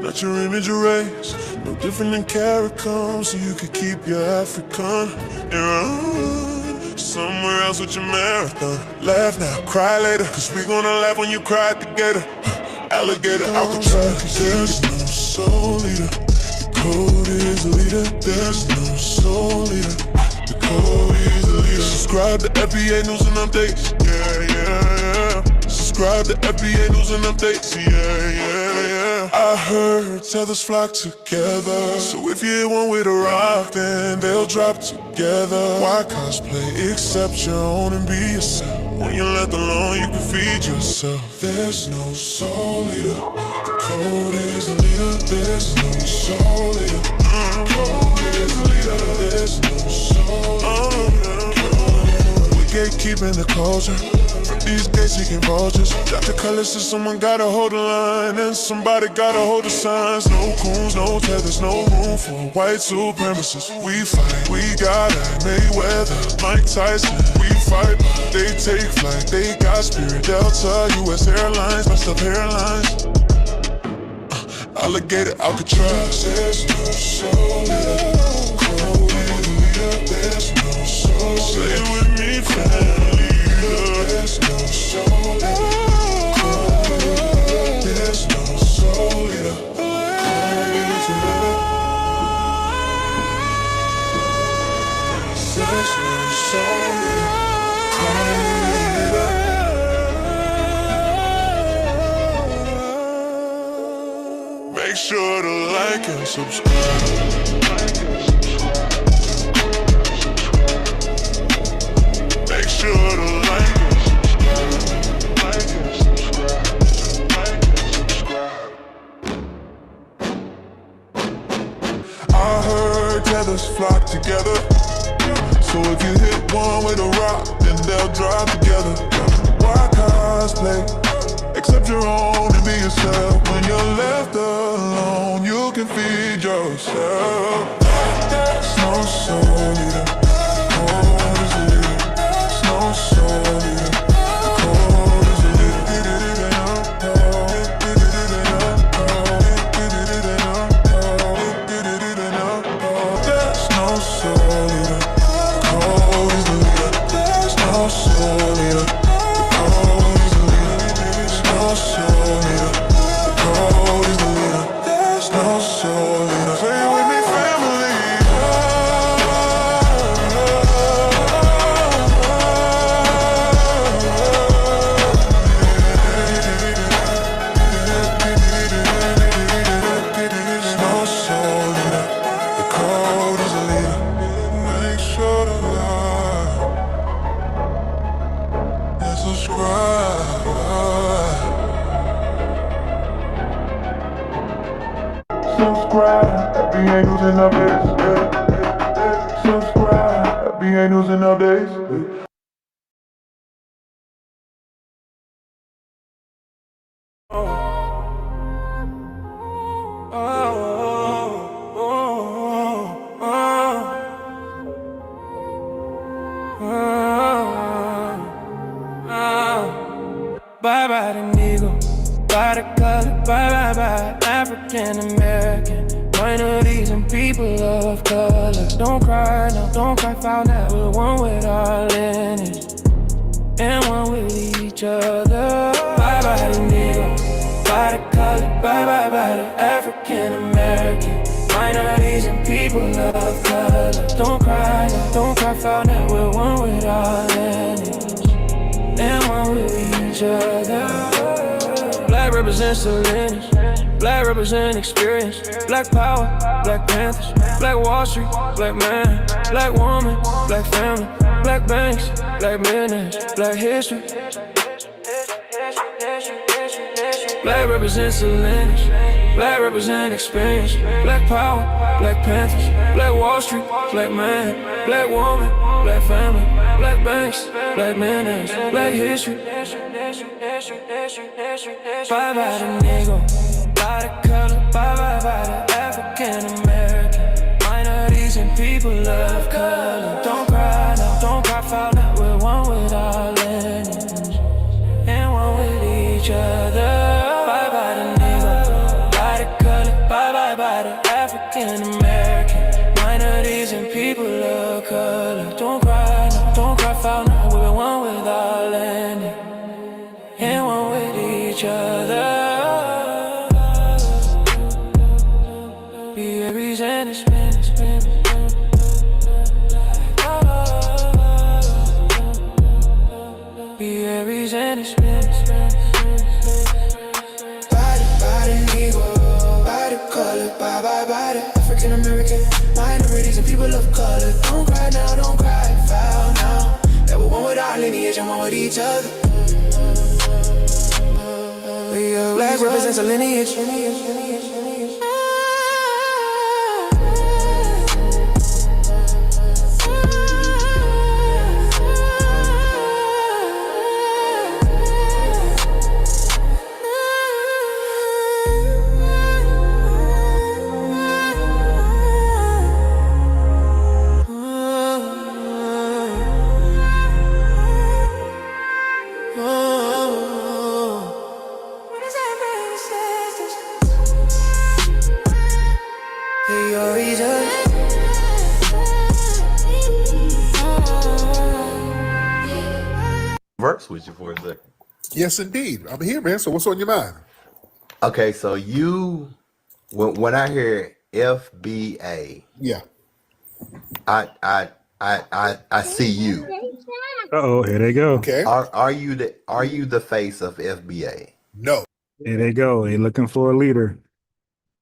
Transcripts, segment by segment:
not your image or race. No different than CARICOM, so you could keep your African and run somewhere else with your marathon. Laugh now, cry later, cause we gonna laugh when you cry together. Alligator, Alcatraz, there's no soul leader. The code is the leader, there's no soul leader. The code is the leader. Subscribe to FBA News and Updates, yeah. Subscribe to FBA News and Updates, yeah. I heard tethers flock together, so if you hit one with a rock, then they'll drop together. Why cosplay? Accept your own and be yourself. When you're left alone, you can feed yourself. There's no soul leader. The code is the leader. There's no soul leader. The code is the leader. There's no soul leader. We gatekeeping the culture. From these gates seeking vultures. Drop the colors so someone gotta hold the line, and somebody gotta hold the signs. No coons, no tethers, no room for white supremacists. We fight, we got it. Mayweather, Mike Tyson. We fight, they take flight. They got Spirit, Delta, US Airlines, messed up hairlines. Alligator, Alcatraz. There's no soul leader. Code is the leader. There's no soul leader. Say it with me, family. There's no soul leader. There's no soul leader. There's no soul leader. Make sure to like and subscribe. Make sure to like and subscribe. I heard tethers flock together, so if you hit one with a rock, then they'll drive together. Why cosplay? Accept your own and be yourself. When you're left alone, you can feed yourself. There's no soul leader. The code is the leader. There's no soul leader. The code is the leader. There's no soul leader. The code is the leader. There's no soul leader. The code is the leader. There's no soul leader. The code is the leader. There's no soul leader. Say it with me, family. There's no soul leader. The code is the leader. Make sure to like and subscribe. Subscribe, FBA News and Updates. Subscribe, FBA News and Updates. Bye bye the Negro, bye the color, bye bye bye African American, minorities and people of color. Don't cry, no, don't cry, found out we're one with our lineage and one with each other. Bye bye the Negro, bye the color, bye bye bye the African American, minorities and people of color. Don't cry, no, don't cry, found out we're one with our lineage and one with each other. Black represents the lineage, black represent experience. Black power, Black Panthers, Black Wall Street, Black man, Black woman, Black family, Black banks, Black millionaires, Black history. Black represents the lineage, black represent experience. Black power, Black Panthers, Black Wall Street, Black man, Black woman, Black family, Black banks, Black millionaires, Black history. Bye bye the Negro, bye the color, bye bye bye the African American, minorities and people of color. Don't cry now, don't cry, found out we're one with our lineage and one with each other. Bye bye the Negro, bye the color, African American, minorities and people of color. Don't cry, no, don't cry, foul now. We've been one with our land and one with each other. Be Aries and it's been, be Aries and it's been. Body, Negro, body color, body, African American, minorities and people of color. Don't cry now, don't cry, foul now. That we're one with our lineage and one with each other. Black represents a lineage. Verse with you for a second. Yes, indeed. I'm here, man. So what's on your mind? Okay, so when I hear FBA, Yeah. I see you. Uh-oh, here they go. Okay. Are you the face of FBA? No. Here they go. They looking for a leader.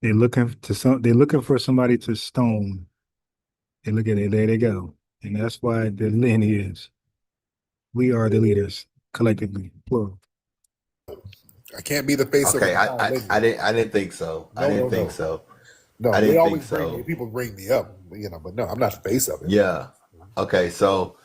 They're looking for somebody to stone. They look at it, there they go. And that's why the lineage. We are the leaders, collectively, plural. I can't be the face Okay, of I didn't think so. I didn't think so. No, I they didn't always think bring so. me, people bring me up, but no, I'm not the face of it. Yeah. Okay, so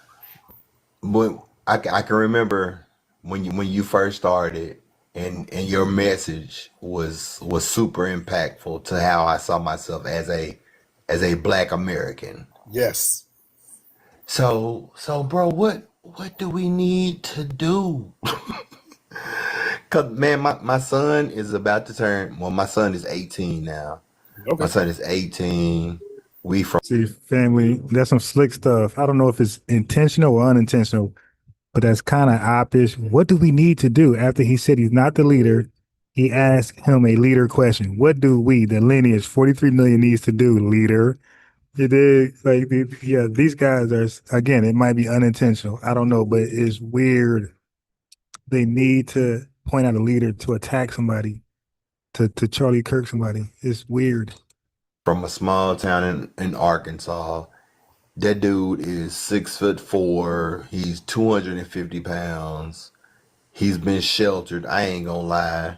when I can remember when you first started and your message was super impactful to how I saw myself as a Black American. Yes. So bro, what do we need to do? Cause man, my son is about to turn. Well, my son is 18 now. Okay. My son is 18. We from See, family, that's some slick stuff. I don't know if it's intentional or unintentional, but that's kind of obvious. What do we need to do? After he said he's not the leader, he asked him a leader question. What do we, the lineage, 43 million needs to do, leader? It is like, yeah, these guys are, again, it might be unintentional. I don't know, but it's weird. They need to point out a leader to attack somebody, to Charlie Kirk somebody. It's weird. a small town in Arkansas. That dude is 6'4". He's 250 pounds. He's been sheltered. I ain't gonna lie,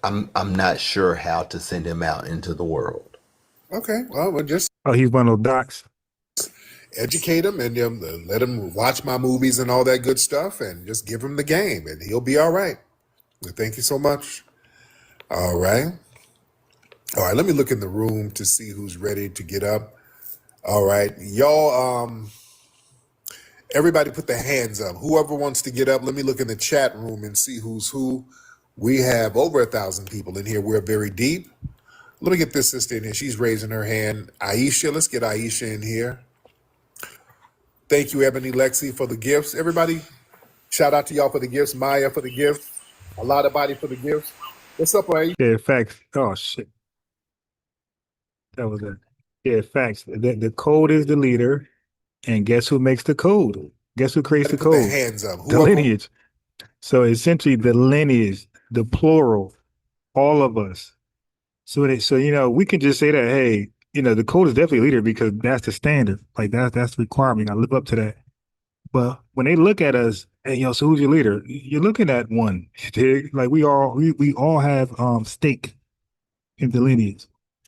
I'm not sure how to send him out into the world. Okay. Well, we'll just Oh, he's one of those docs. educate him and let him watch my movies and all that good stuff and just give him the game and he'll be all right. Well, thank you so much. All right. All right. Let me look in the room to see who's ready to get up. All right. Y'all, everybody put their hands up. Whoever wants to get up, let me look in the chat room and see who's who. We have over 1,000 people in here. We're very deep. Let me get this sister in here. She's raising her hand. Aisha, let's get Aisha in here. Thank you, Ebony Lexi, for the gifts. Everybody, shout out to y'all for the gifts. Maya for the gifts. A lot of body for the gifts. What's up, Aisha? Yeah, facts. Oh, shit. That was it. Yeah, facts. The code is the leader. And guess who makes the code? Guess who creates the Put their code? hands up. The lineage. So essentially the lineage, the plural, all of us. So we can just say that, hey, the code is definitely leader because that's the standard. Like that's the requirement. I live up to that. But when they look at us, hey, so who's your leader? You're looking at one. Like we all have stake in the lineage.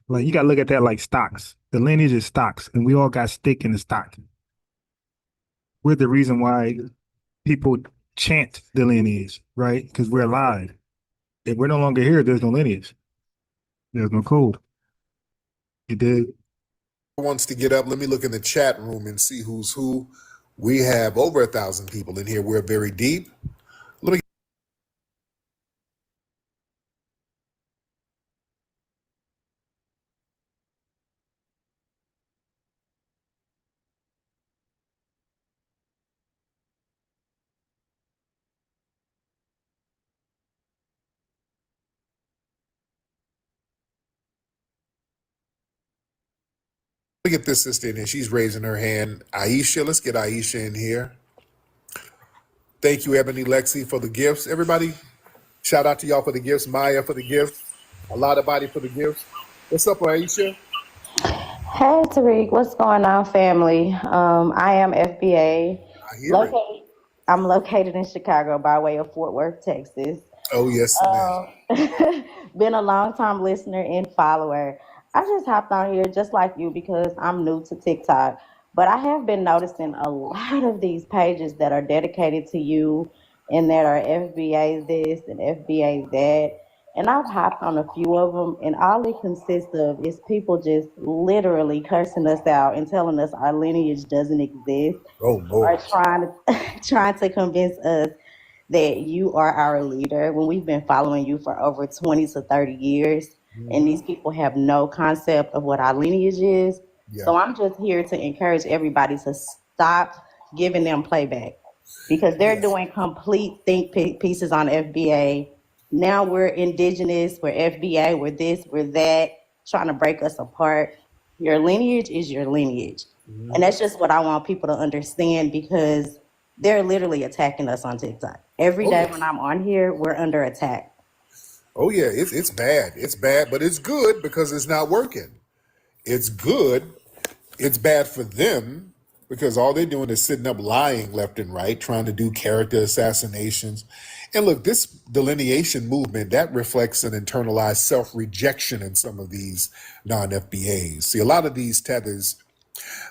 Like you gotta look at that like stocks. The lineage is stocks, and we all got stake in the stock. We're the reason why people chant the lineage, right? Because we're alive. If we're no longer here, there's no lineage. There's no code. You did. Wants to get up, let me look in the chat room and see who's who. We have over 1,000 people in here. We're very deep. Let me me get this sister in here. She's raising her hand. Aisha, let's get Aisha in here. Thank you, Ebony Lexi, for the gifts. Everybody, shout out to y'all for the gifts. Maya for the gifts. A lot of body for the gifts. What's up, Aisha? Hey Tariq, what's going on, family? I am FBA. I hear it. I'm located in Chicago by way of Fort Worth, Texas. Oh, yes, ma'am. Been a long time listener and follower. I just hopped on here just like you because I'm new to TikTok. But I have been noticing a lot of these pages that are dedicated to you and that are FBA this and FBA that. And I've hopped on a few of them, and all it consists of is people just literally cursing us out and telling us our lineage doesn't exist, Oh, or Lord. trying to convince us that you are our leader when we've been following you for over 20 to 30 years. And these people have no concept of what our lineage is. Yeah. So I'm just here to encourage everybody to stop giving them playback because they're Yes. doing complete pieces on FBA. Now we're indigenous, we're FBA, we're this, we're that, trying to break us apart. Your lineage is your lineage. And that's just what I want people to understand because they're literally attacking us on TikTok. Every Oh, day yes. when I'm on here, we're under attack. Oh, yeah, it's bad. It's bad, but it's good because it's not working. It's good. It's bad for them because all they're doing is sitting up lying left and right, trying to do character assassinations. And look, this delineation movement, that reflects an internalized self-rejection in some of these non-FBAs. See, a lot of these tethers,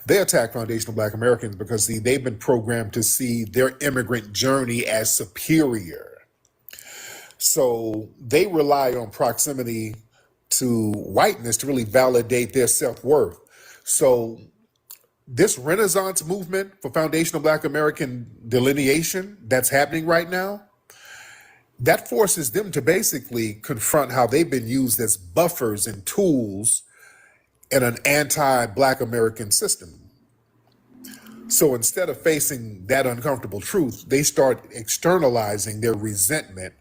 they attack foundational Black Americans because, see, they've been programmed to see their immigrant journey as superior. So they rely on proximity to whiteness to really validate their self-worth. So this Renaissance movement for foundational Black American delineation that's happening right now, that forces them to basically confront how they've been used as buffers and tools in an anti-Black American system. So instead of facing that uncomfortable truth, they start externalizing their resentment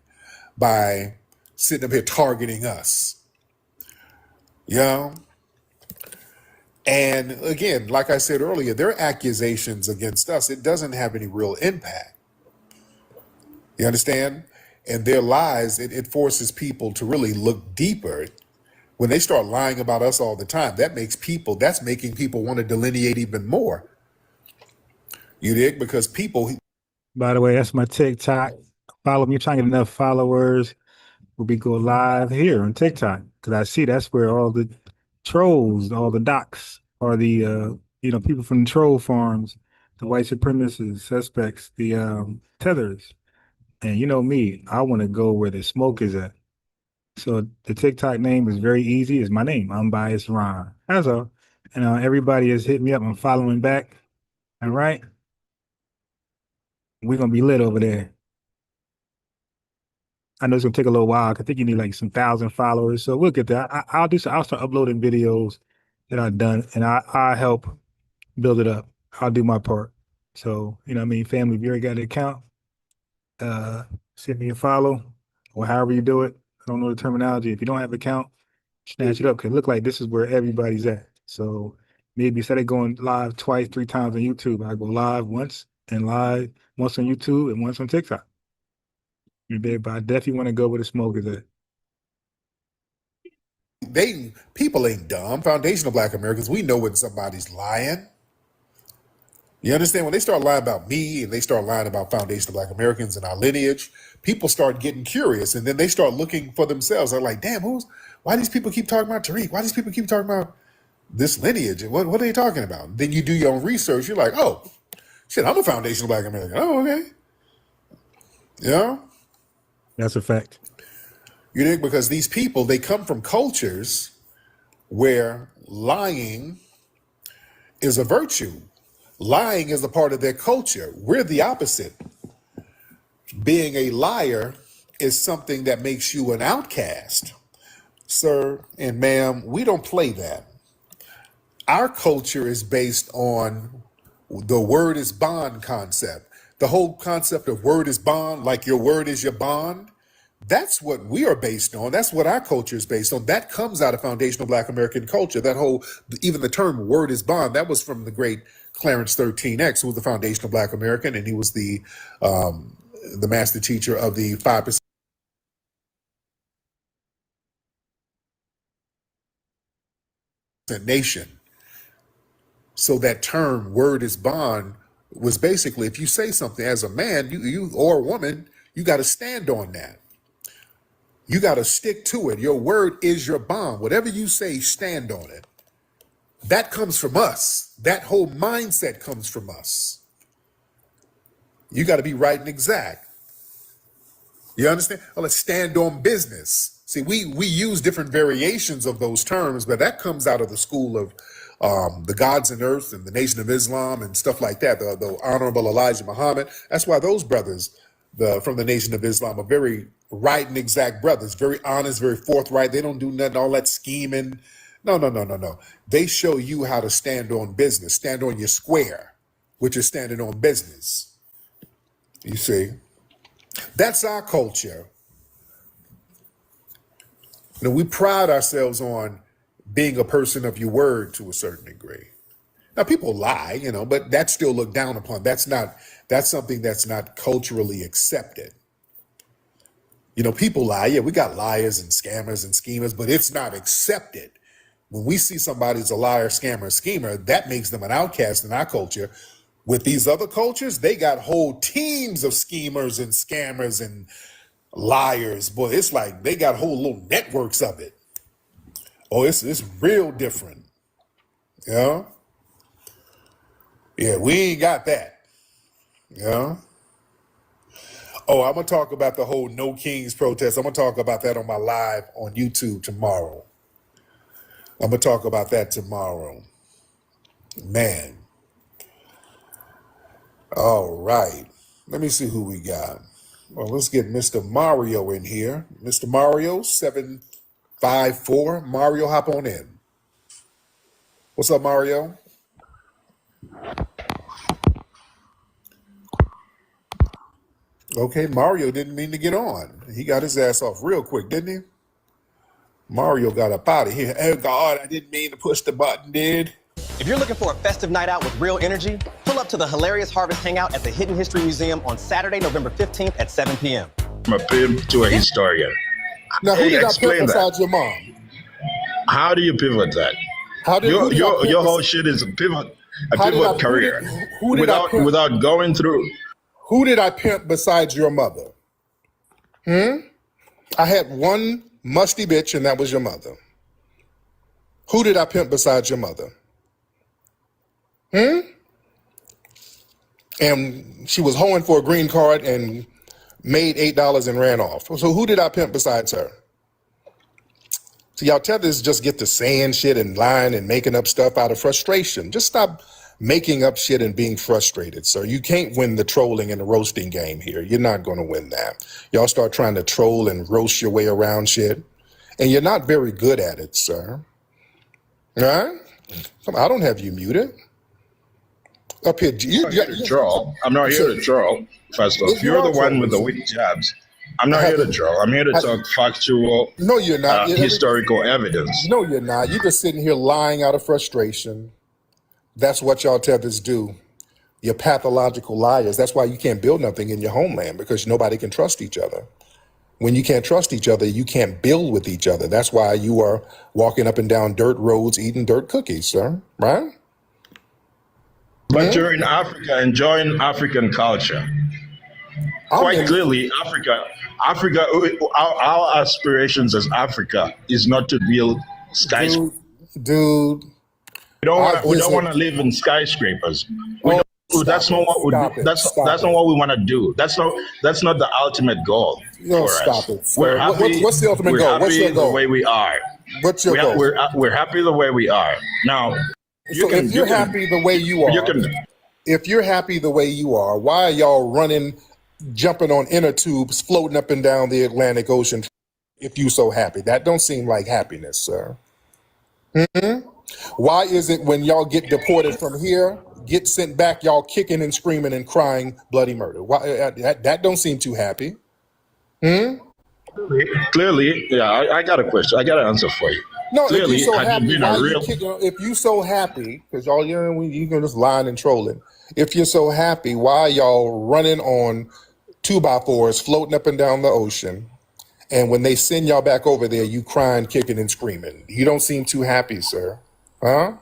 by sitting up here targeting us. You know? And again, like I said earlier, their accusations against us, it doesn't have any real impact. You understand? And their lies, it forces people to really look deeper. When they start lying about us all the time, that's making people want to delineate even more. You dig? Because people, By the way, that's my TikTok. Follow me. Trying to get enough followers. We'll be go live here on TikTok because I see that's where all the trolls, all the docs, are the people from the troll farms, the white supremacists, suspects, the tethers. And you know me, I want to go where the smoke is at. So the TikTok name is very easy. It's my name, Unbiased Ron. That's all. And everybody has hit me up. I'm following back. All right. We're gonna be lit over there. I know it's gonna take a little while. I think you need like some 1,000 followers. So we'll get there. I'll start uploading videos that I've done, and I help build it up. I'll do my part. So you know what I mean, family. If you already got an account, send me a follow, or however you do it. I don't know the terminology. If you don't have an account, snatch it up. Cause it look like this is where everybody's at. So maybe instead of going live twice, 3 times on YouTube, I go live once and live once on YouTube and once on TikTok. But I definitely want to go where the smoke is at. people ain't dumb. Foundational Black Americans, we know when somebody's lying. You understand? When they start lying about me and they start lying about foundational Black Americans and our lineage, people start getting curious and then they start looking for themselves. They're like, damn, why these people keep talking about Tariq? Why these people keep talking about this lineage? What are they talking about? Then you do your own research. You're like, oh, shit, I'm a foundational Black American. Oh, okay. Yeah. That's a fact. You think because these people, they come from cultures where lying is a virtue. Lying is a part of their culture. We're the opposite. Being a liar is something that makes you an outcast. Sir and ma'am, we don't play that. Our culture is based on the word is bond concept. The whole concept of word is bond, like your word is your bond, That's what we are based on. That's what our culture is based on. That comes out of foundational Black American culture. That whole, even the term "word is bond," that was from the great Clarence 13X, who was the foundational Black American, and he was the master teacher of the 5% nation. So that term "word is bond" was basically, if you say something as a man, you or a woman, you got to stand on that. You got to stick to it. Your word is your bond. Whatever you say, stand on it. That comes from us. That whole mindset comes from us. You got to be right and exact. You understand? Well, let's stand on business. See, we use different variations of those terms, but that comes out of the school of the Gods and Earth and the Nation of Islam and stuff like that. The Honorable Elijah Muhammad. That's why those brothers from the Nation of Islam are very right and exact brothers, very honest, very forthright. They don't do nothing, all that scheming. No. They show you how to stand on business, stand on your square, which is standing on business. You see, that's our culture. You know, we pride ourselves on being a person of your word to a certain degree. Now, people lie, you know, but that's still looked down upon. That's something that's not culturally accepted. You know, people lie. Yeah, we got liars and scammers and schemers, but it's not accepted. When we see somebody's a liar, scammer, schemer, that makes them an outcast in our culture. With these other cultures, they got whole teams of schemers and scammers and liars. Boy, it's like they got whole little networks of it. Oh, it's real different. Yeah. Yeah, we ain't got that. Yeah. Oh, I'm going to talk about the whole No Kings protest. I'm going to talk about that on my live on YouTube tomorrow. I'm going to talk about that tomorrow. Man. All right. Let me see who we got. Well, let's get Mr. Mario in here. Mr. Mario, 754. Mario, hop on in. What's up, Mario? Okay, Mario didn't mean to get on. He got his ass off real quick, didn't he? Mario got up out of here. Oh, God, I didn't mean to push the button, did? If you're looking for a festive night out with real energy, pull up to the hilarious Harvest Hangout at the Hidden History Museum on Saturday, November 15th at 7 p.m. From a pimp to a historian. Now, who did I Explain put that. besides your mom? How do you pivot that? Who did I Your pimp whole bes- shit is a How did pivot career. who did I pimp? Without going through. Who did I pimp besides your mother? I had one musty bitch, and that was your mother. Who did I pimp besides your mother? And she was hoeing for a green card and made $8 and ran off. So who did I pimp besides her? So y'all tethers just get to saying shit and lying and making up stuff out of frustration. Just stop making up shit and being frustrated, sir. You can't win the trolling and the roasting game here. You're not going to win that. Y'all start trying to troll and roast your way around shit, and you're not very good at it, sir. All right? Come on, I don't have you muted. Up here, I'm not here to troll. I'm not here to troll. First off, you're the one with the weak jabs. I'm not here to troll. I'm here to talk factual, No, you're not. historical evidence. No, you're not. You're just sitting here lying out of frustration. That's what y'all tethers do. You're pathological liars. That's why you can't build nothing in your homeland, because nobody can trust each other. When you can't trust each other, you can't build with each other. That's why you are walking up and down dirt roads, eating dirt cookies, sir. Right? But you're in Africa, enjoying African culture. Quite clearly, Africa. Our aspirations as Africa is not to build skyscrapers. Dude. We don't want to live in skyscrapers. That's not what that's not what we want to do. That's not the ultimate goal for us. It. We're happy. What's the ultimate goal? What's your goal? The way we are. What's your goal? We're happy the way we are. Now, if you're happy the way you are, why are y'all jumping on inner tubes, floating up and down the Atlantic Ocean? If you so happy, that don't seem like happiness, sir. Why is it when y'all get deported from here, get sent back, y'all kicking and screaming and crying bloody murder? Why that don't seem too happy? Clearly, yeah, I got a question. I got an answer for you. No, if Clearly, you so had you happy, been why a you real, kick? If you so happy, because y'all you can just lying and trolling. If you're so happy, why y'all running on 2x4s, floating up and down the ocean? And when they send y'all back over there, you crying, kicking, and screaming. You don't seem too happy, sir. Huh?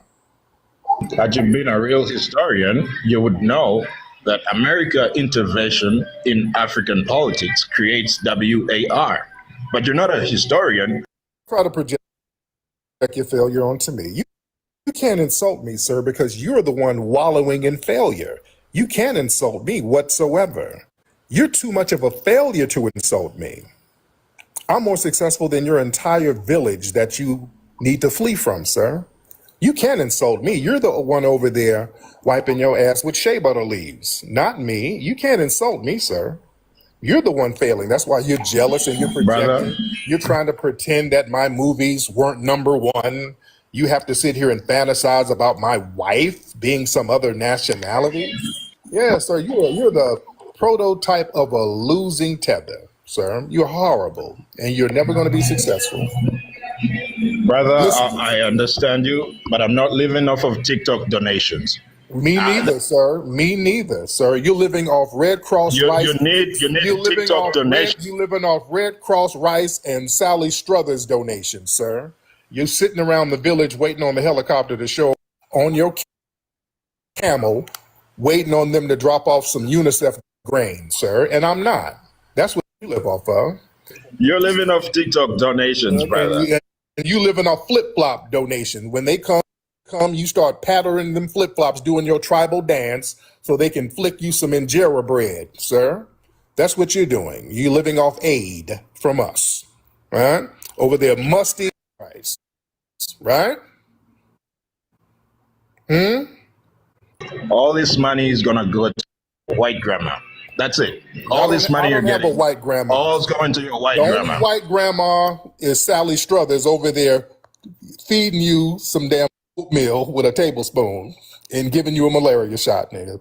had you been a real historian, you would know that America intervention in African politics creates WAR. But you're not a historian. Try to project your failure onto me. You can't insult me, sir, because you're the one wallowing in failure. You can't insult me whatsoever. You're too much of a failure to insult me. I'm more successful than your entire village that you need to flee from, sir. You can't insult me. You're the one over there wiping your ass with shea butter leaves, not me. You can't insult me, sir. You're the one failing. That's why you're jealous and you're Brother, projecting. You're trying to pretend that my movies weren't #1. You have to sit here and fantasize about my wife being some other nationality. Yeah, sir, you're the prototype of a losing tether, sir. You're horrible and you're never going to be successful. brother, Listen, I understand you, but I'm not living off of TikTok donations. me neither, sir. Me neither, sir. You're living off Red Cross You rice. need You're living TikTok off donations. You living off Red Cross rice and Sally Struthers donations, sir. You're sitting around the village waiting on the helicopter to show on your camel, waiting on them to drop off some UNICEF grain, sir. And I'm not. That's what you live off of. You're living off TikTok donations, brother. And you living off flip-flop donation. When they come, you start pattering them flip-flops, doing your tribal dance so they can flick you some injera bread, sir. That's what you're doing. You're living off aid from us, right? Over there, musty rice, right? All this money is gonna go to white grandma. That's it. All this money I you're don't have a getting, white grandma. all's going to your white The only grandma. white grandma is Sally Struthers over there feeding you some damn oatmeal with a tablespoon and giving you a malaria shot, nigga.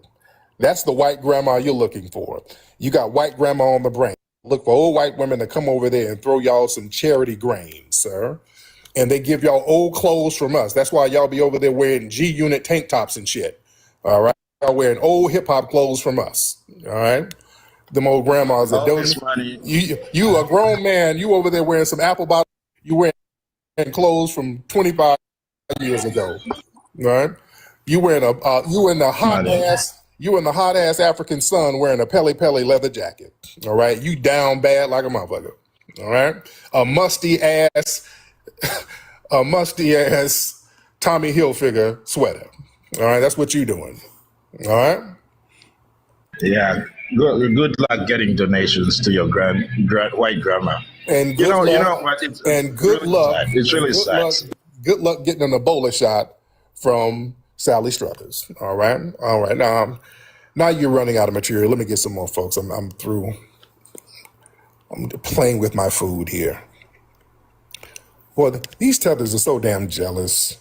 That's the white grandma you're looking for. You got white grandma on the brain. Look for old white women to come over there and throw y'all some charity grains, sir. And they give y'all old clothes from us. That's why y'all be over there wearing G-Unit tank tops and shit. All right? Y'all wearing old hip-hop clothes from us. All right? Them old grandmas that All don't. this money. You a grown man. You over there wearing some apple bottom. You wearing clothes from 25 years ago. All right? You in the hot ass African sun wearing a Pele Pele leather jacket. All right? You down bad like a motherfucker. All right? A musty ass Tommy Hilfiger sweater. All right? That's what you doing. All right? Yeah. Good luck getting donations to your white grandma. And You good know luck. what? It's And good really luck. sad. It's really Good sad. luck. Good luck getting an Ebola shot from Sally Struthers. All right. All right. Now you're running out of material. Let me get some more, folks. I'm through. I'm playing with my food here. Boy, these tethers are so damn jealous.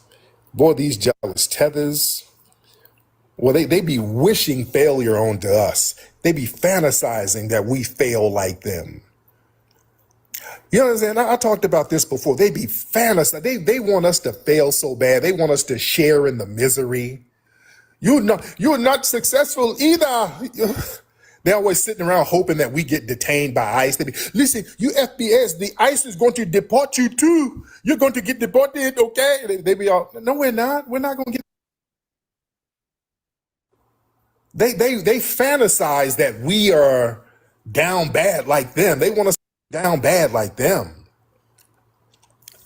Boy, these jealous tethers. Well, they be wishing failure onto us. They be fantasizing that we fail like them. You know what I'm saying? I talked about this before. They be fantasizing. They want us to fail so bad. They want us to share in the misery. You're not successful either. They're always sitting around hoping that we get detained by ICE. They be, listen, you FBS, the ICE is going to deport you too. You're going to get deported, okay? They be all, no, we're not. We're not going to get. They fantasize that we are down bad like them. They want us down bad like them.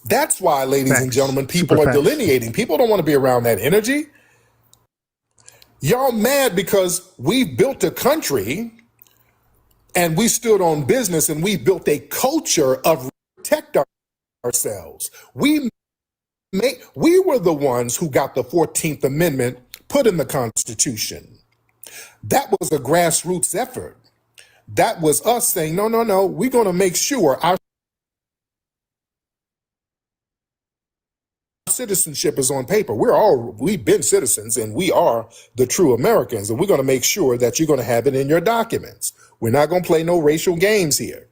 That's why, ladies and Facts. gentlemen, people Super are facts. delineating. People don't want to be around that energy. Y'all mad because we've built a country and we stood on business and we built a culture of protect ourselves. We were the ones who got the 14th Amendment put in the Constitution. That was a grassroots effort. That was us saying, no, we're going to make sure our citizenship is on paper. We've been citizens and we are the true Americans, and we're going to make sure that you're going to have it in your documents. We're not going to play no racial games here.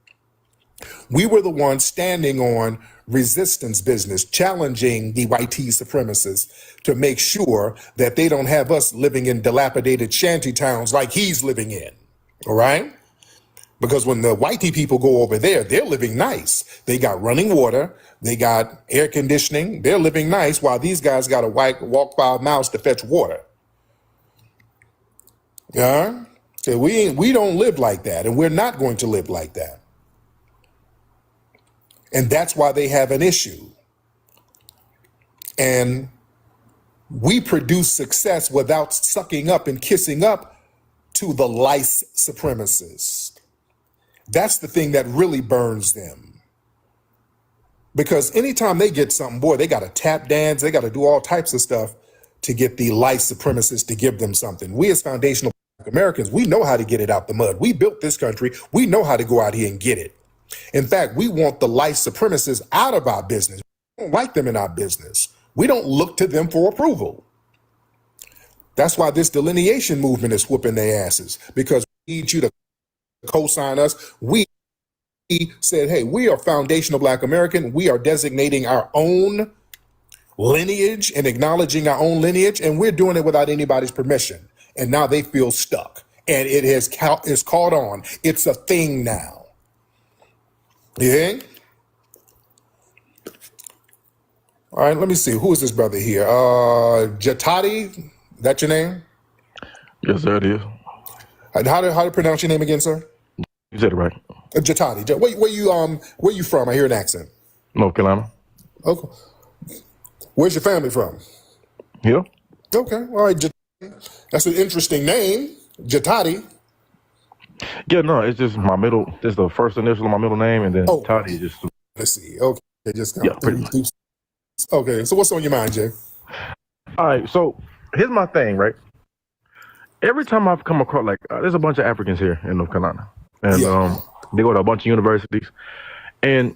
We were the ones standing on resistance business, challenging the white supremacists to make sure that they don't have us living in dilapidated shanty towns like he's living in. All right? Because when the whitey people go over there, they're living nice. They got running water, they got air conditioning, they're living nice, while these guys got to walk 5 miles to fetch water. Yeah? So we don't live like that, and we're not going to live like that. And that's why they have an issue. And we produce success without sucking up and kissing up to the lice supremacists. That's the thing that really burns them. Because anytime they get something, boy, they got to tap dance, they got to do all types of stuff to get the lice supremacists to give them something. We as foundational Black Americans, we know how to get it out the mud. We built this country. We know how to go out here and get it. In fact, we want the lice supremacists out of our business. We don't like them in our business. We don't look to them for approval. That's why this delineation movement is whooping their asses, because we need you to co-sign us. We said, hey, we are foundational Black American. We are designating our own lineage and acknowledging our own lineage, and we're doing it without anybody's permission. And now they feel stuck, and it's caught on. It's a thing now. Yeah. All right, let me see. Who is this brother here? Jatati, that your name? Yes, sir, it is. How to pronounce your name again, sir? You said it right. Jatati. Where you from? I hear an accent. North Carolina. Okay. Where's your family from? Here. Okay. All right. Jatati. That's an interesting name, Jatati. Yeah, no, it's just my middle. This is the first initial of my middle name, and then Tati is just. Let's see. Okay. Just yeah, pretty much. Okay. So what's on your mind, Jay? All right. So here's my thing, right? Every time I've come across, like, there's a bunch of Africans here in North Carolina, and they go to a bunch of universities, and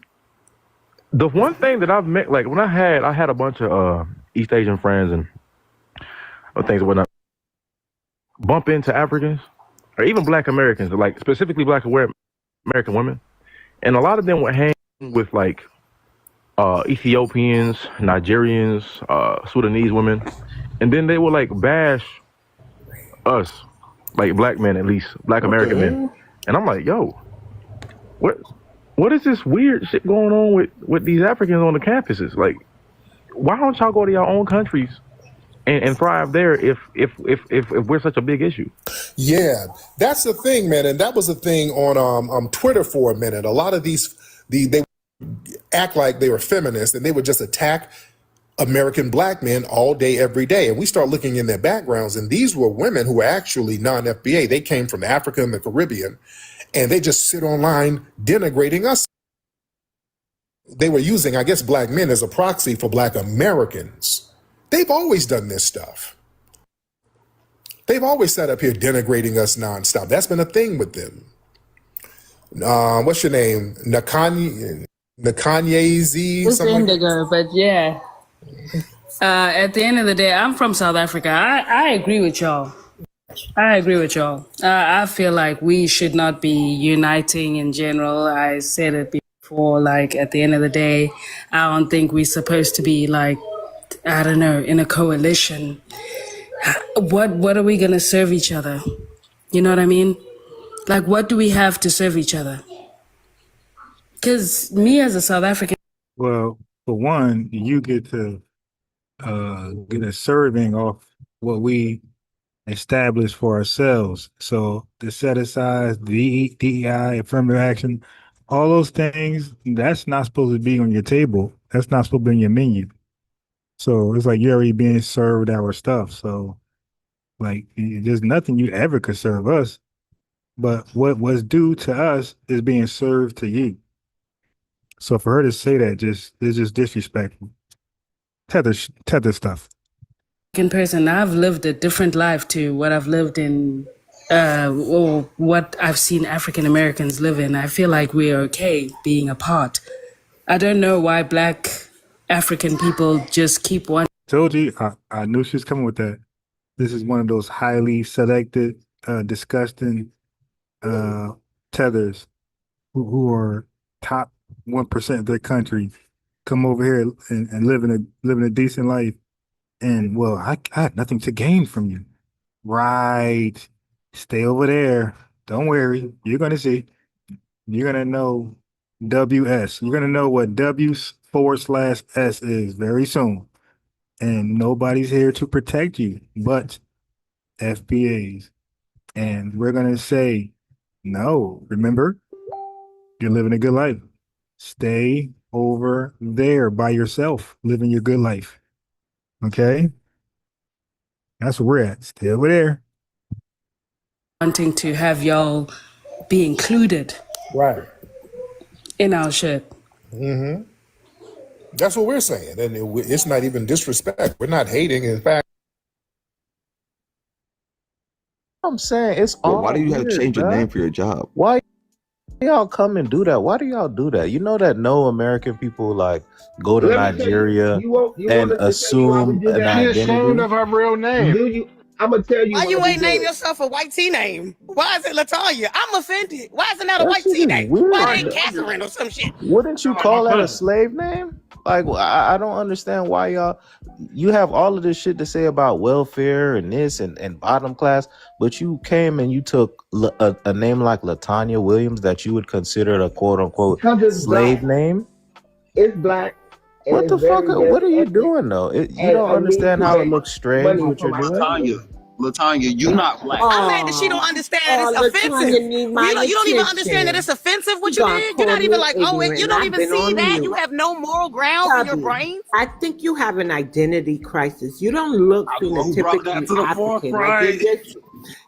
the one thing that I've met, like when I had a bunch of East Asian friends and things and whatnot, bump into Africans or even Black Americans, like specifically Black American women, and a lot of them would hang with like Ethiopians, Nigerians, Sudanese women, and then they would like bash us, like Black men, at least Black American men, and I'm like, yo, what is this weird shit going on with these Africans on the campuses? Like, why don't y'all go to your own countries and thrive there if we're such a big issue? Yeah, that's the thing, man, and that was the thing on Twitter for a minute. A lot of they act like they were feminists, and they would just attack American Black men all day, every day. And we start looking in their backgrounds, and these were women who were actually non-FBA. They came from Africa and the Caribbean, and they just sit online denigrating us. They were using, I guess, Black men as a proxy for Black Americans. They've always done this stuff. They've always sat up here denigrating us nonstop. That's been a thing with them. What's your name? Nakanyezi? It's Indigo, but yeah. At the end of the day, I'm from South Africa. I agree with y'all. I feel like we should not be uniting in general. I said it before, like at the end of the day, I don't think we're supposed to be like, I don't know, in a coalition. What are we going to serve each other? You know what I mean? Like, what do we have to serve each other? Because me as a South African. Well, for one, you get to get a serving off what we establish for ourselves. So the set aside, DEI, affirmative action, all those things, that's not supposed to be on your table. That's not supposed to be on your menu. So it's like you're already being served our stuff. So like there's nothing you ever could serve us. But what was due to us is being served to you. So for her to say that is just disrespectful. Tether stuff. Person, I've lived a different life to what I've lived in, or what I've seen African Americans live in. I feel like we're okay being apart. I don't know why Black African people just keep one. Told you, I knew she was coming with that. This is one of those highly selected, disgusting tethers who are top 1% of their country come over here and living a decent life. And well, I had nothing to gain from you. Right. Stay over there. Don't worry. You're gonna see. You're gonna know WS. You're gonna know what W/S is very soon. And nobody's here to protect you but FBAs. And we're gonna say, no, remember, you're living a good life. Stay over there by yourself, living your good life. Okay? That's where we're at. Stay over there. Wanting to have y'all be included Right. in our shit. Mm-hmm. That's what we're saying. And it's not even disrespect. We're not hating. In fact, I'm saying it's But all why do you have to weird, change your bruh. name for your job? Why y'all come and do that? Why do y'all do that? You know that no American people like go to Let me tell you, Nigeria you want and us to tell you why we assume did an that? She ashamed identity. of her real name. Do you? I'm gonna tell you Why why you we ain't name did it. yourself a white T name? Why is it Latonya? I'm offended. Why isn't that a That white shit T is name? weird. Why it Right. ain't Catherine or some shit? Wouldn't you Sound like my call that a cousin. slave name? Like I don't understand why y'all. You have all of this shit to say about welfare and this and bottom class, but you came and you took a name like Latanya Williams that you would consider a quote unquote Because it's slave black. name. It's black, and What it's the fuck? very, What very are you ethnic. doing though? You And don't I need understand to how it make looks strange money what for you're my doing. family. Latanya, you not black. I'm mad that she don't understand that it's offensive. Latanya need my You don't even understand that attention. it's offensive what You you gonna did. You're call not even me like, oh, you ignorant. don't I've even been see on that. You mute. have no moral grounds in your Tubby, brain. I think you have an identity crisis. You don't look I don't know who brought that phenotypically to the African. Like forefront.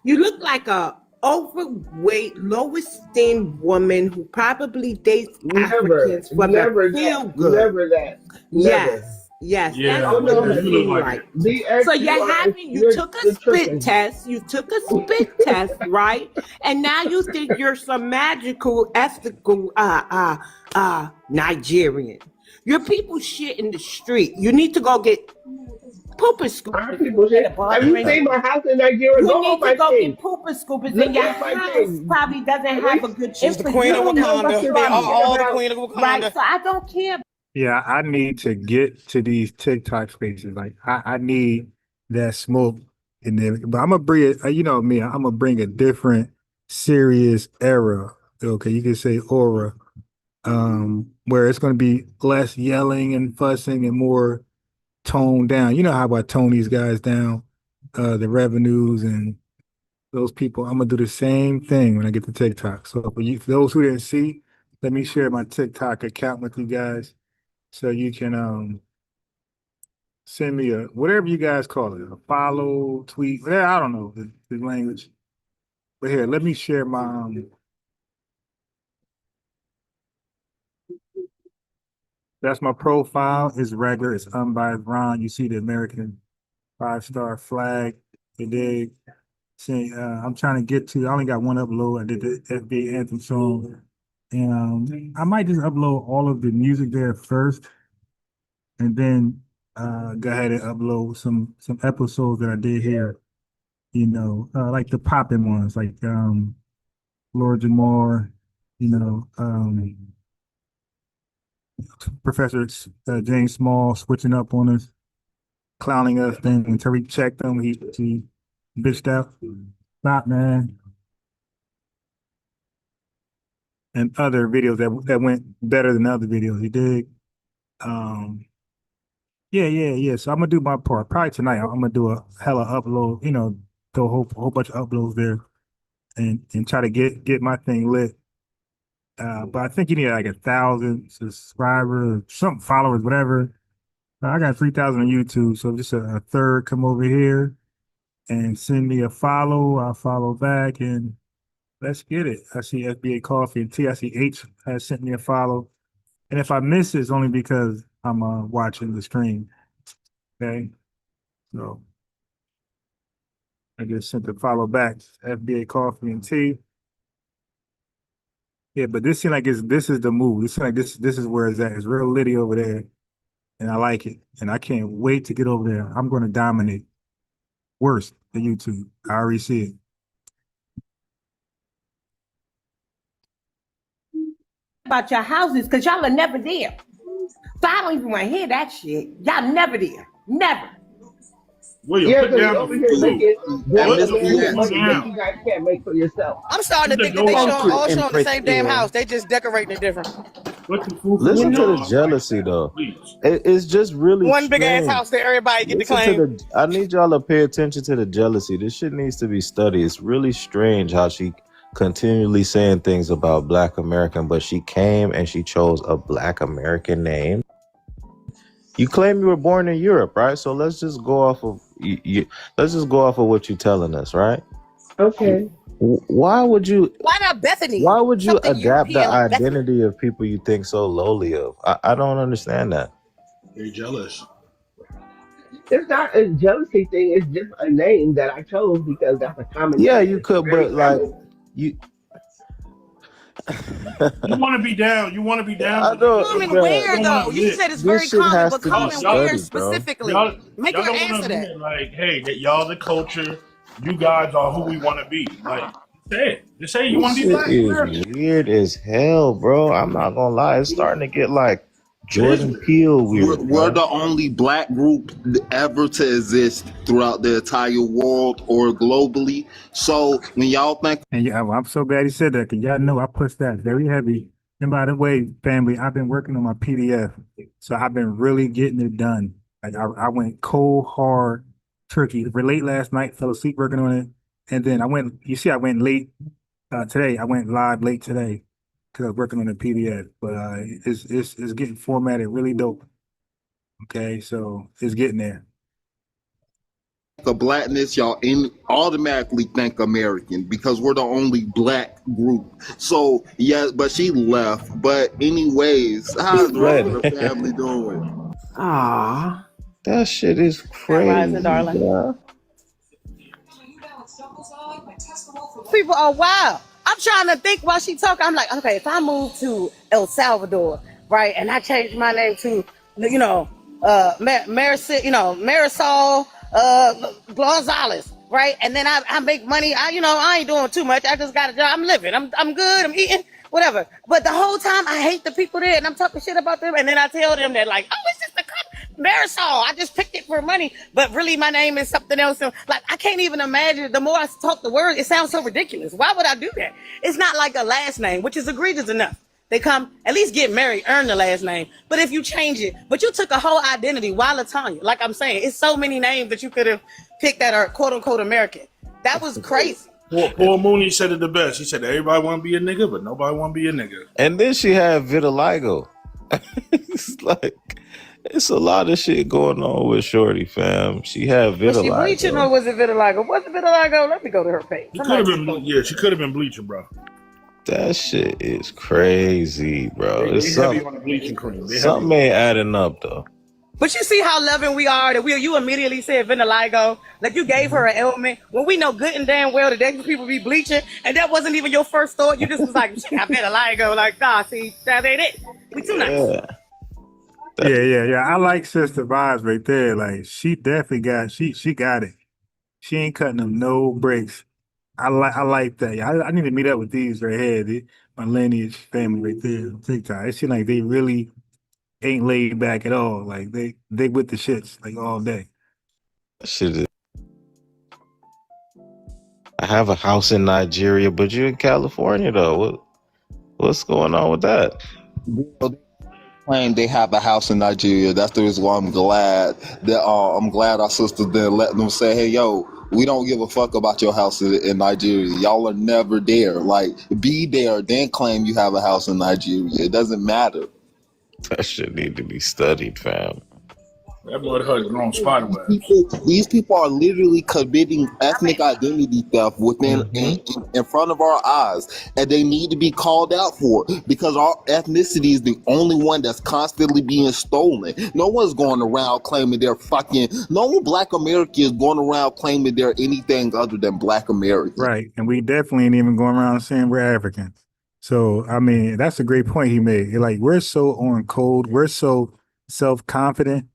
you look like a overweight, low esteemed woman who probably dates Africans for the feel good. Never that, never. Yes, that's Yeah, Oh what no, you you look seem like like. it. So DX, you took a you're spit tripping. test. You took a spit test, right? And now you think you're some magical, ethical, Nigerian. Your people shit in the street. You need to go get pooper Our scoopers people instead shit. of Have you bothering seen you. my house in Nigeria? You Go on need to my go get page. pooper scoopers, Look and your at my house page. probably doesn't have a good She's the infrastructure. queen You of don't know what's Wakanda. They are wrong with all the you, queen of right? Wakanda. So I don't care. Yeah, I need to get to these TikTok spaces. Like I need that smoke in there. But I'm gonna bring it, you know me, I'm gonna bring a different serious era. Okay, you can say aura. Where it's gonna be less yelling and fussing and more toned down. You know how I tone these guys down, the revenues and those people. I'm gonna do the same thing when I get to TikTok. So for those who didn't see, let me share my TikTok account with you guys so you can send me a whatever you guys call it, a follow, tweet, whatever, I don't know the language. But here, let me share my that's my profile. It's regular, it's unbiased Ron. You see the American 5-star flag. You dig? See, I'm trying to get to I only got one upload. I did the FBA anthem song. And I might just upload all of the music there first and then go ahead and upload some episodes that I did here. You know, like the popping ones, like Lord Jamar, you know, Professor James Small switching up on us, clowning us. Then when Tariq checked him, he bitched out. Stop, man. And other videos that went better than other videos. He did. Um, yeah. So I'm gonna do my part. Probably tonight. I'm gonna do a hella upload. You know, do a whole bunch of uploads there, and try to get my thing lit. But I think you need like 1,000 subscribers, some followers, whatever. I got 3,000 on YouTube, so just a third come over here and send me a follow. I'll follow back, and let's get it. I see FBA Coffee and Tea. I see H has sent me a follow, and if I miss it, it's only because I'm watching the stream. Okay, so I just sent the follow back. FBA Coffee and Tea. Yeah, but this seems like this is the move. This seems like this is where it's at. It's real litty over there. And I like it. And I can't wait to get over there. I'm going to dominate. Worse than YouTube. I already see it. about your houses because y'all are never there. So I don't even want to hear that shit. Y'all never there. Never. William, yeah, because you're over here making doing American money that you guys can't make for yourself. I'm starting to think that they all showing the same damn house. They just decorating it different. Listen to the jealousy, though. It's just really one big strange. ass house that everybody get to claim. I need y'all to pay attention to the jealousy. This shit needs to be studied. It's really strange how she continually saying things about Black American, but she came and she chose a Black American name. You claim you were born in Europe, right? So let's just go off of let's just go off of what you're telling us, right? Okay. Why not Bethany? Why would you Something adapt European the like identity of people you think so lowly of? I don't understand that. You're jealous. It's not a jealousy thing. It's just a name that I chose because that's a common name. Yeah, you could, but like you. You want to be down. You want to be down. I don't. Common where though? You said it's very common, but common where specifically? Make your answer that. Like, hey, that y'all the culture. You guys are who we want to be. Like, say it. Just say you want to be Black. It's weird as hell, bro. I'm not gonna lie. It's starting to get like Jordan Peele weird. We're the only Black group ever to exist throughout the entire world or globally. So when y'all think, and yeah, I'm so glad he said that because y'all know I pushed that very heavy. And by the way, family, I've been working on my PDF, so I've been really getting it done. Like I went cold hard turkey. Late last night, fell asleep working on it, and then I went. You see, I went late today. I went live late today because I was working on the PDF, but it's getting formatted really dope. Okay, so it's getting there. the Blackness, y'all automatically think American because we're the only Black group. So yeah, but she left. But anyways, how's the rest of the family doing? Ah, that shit is crazy. Rising, darling. Yeah. People are wild. I'm trying to think while she talking. I'm like, okay, if I move to El Salvador, right, and I change my name to, Marisol Gonzalez, right, and then I make money. I ain't doing too much. I just got a job. I'm living. I'm good. I'm eating. Whatever. But the whole time I hate the people there, and I'm talking shit about them, and then I tell them that like, oh, it's just a Marisol. I just picked it for money, but really my name is something else. Like I can't even imagine. The more I talk the word, it sounds so ridiculous. Why would I do that? It's not like a last name, which is egregious enough. They come at least get married, earn the last name. But if you change it, but you took a whole identity. Why Latanya? Like I'm saying, it's so many names that you could have picked that are quote unquote American. That was crazy. Paul Mooney said it the best. He said everybody want to be a nigga, but nobody want to be a nigga. And then she had vitiligo. It's like it's a lot of shit going on with Shorty, fam. She had vitiligo. Was she bleaching or was it vitiligo? Was it vitiligo? Let me go to her page. She could have been bleaching, bro. That shit is crazy, bro. They heavy on the bleaching cream. Something ain't adding up though. But you see how loving we are that you immediately said vitiligo, like you gave her an ailment when we know good and damn well that these people be bleaching, and that wasn't even your first thought. You just was like, I vitiligo, like, nah, see, that ain't it. We too nice. Yeah. I like sister vibes right there. Like she definitely got she got it. She ain't cutting them no breaks. I like that. I need to meet up with these right here. My Lineage family right there on TikTok. It seems like they really ain't laid back at all. Like they with the shits like all day. Shit is. I have a house in Nigeria, but you're in California though. What's going on with that? Claim they have a house in Nigeria. That's the reason why I'm glad that our sisters didn't let them say, hey, yo, we don't give a fuck about your house in Nigeria. Y'all are never there. Like, be there, then claim you have a house in Nigeria. It doesn't matter. That shit need to be studied, fam. That boy had the wrong spider web. These people are literally committing ethnic identity theft in front of our eyes, and they need to be called out for it because our ethnicity is the only one that's constantly being stolen. No one's going around claiming no one Black American is going around claiming they're anything other than Black American. Right, and we definitely ain't even going around saying we're African. So, I mean, that's a great point he made. Like, we're so on code, we're so self-confident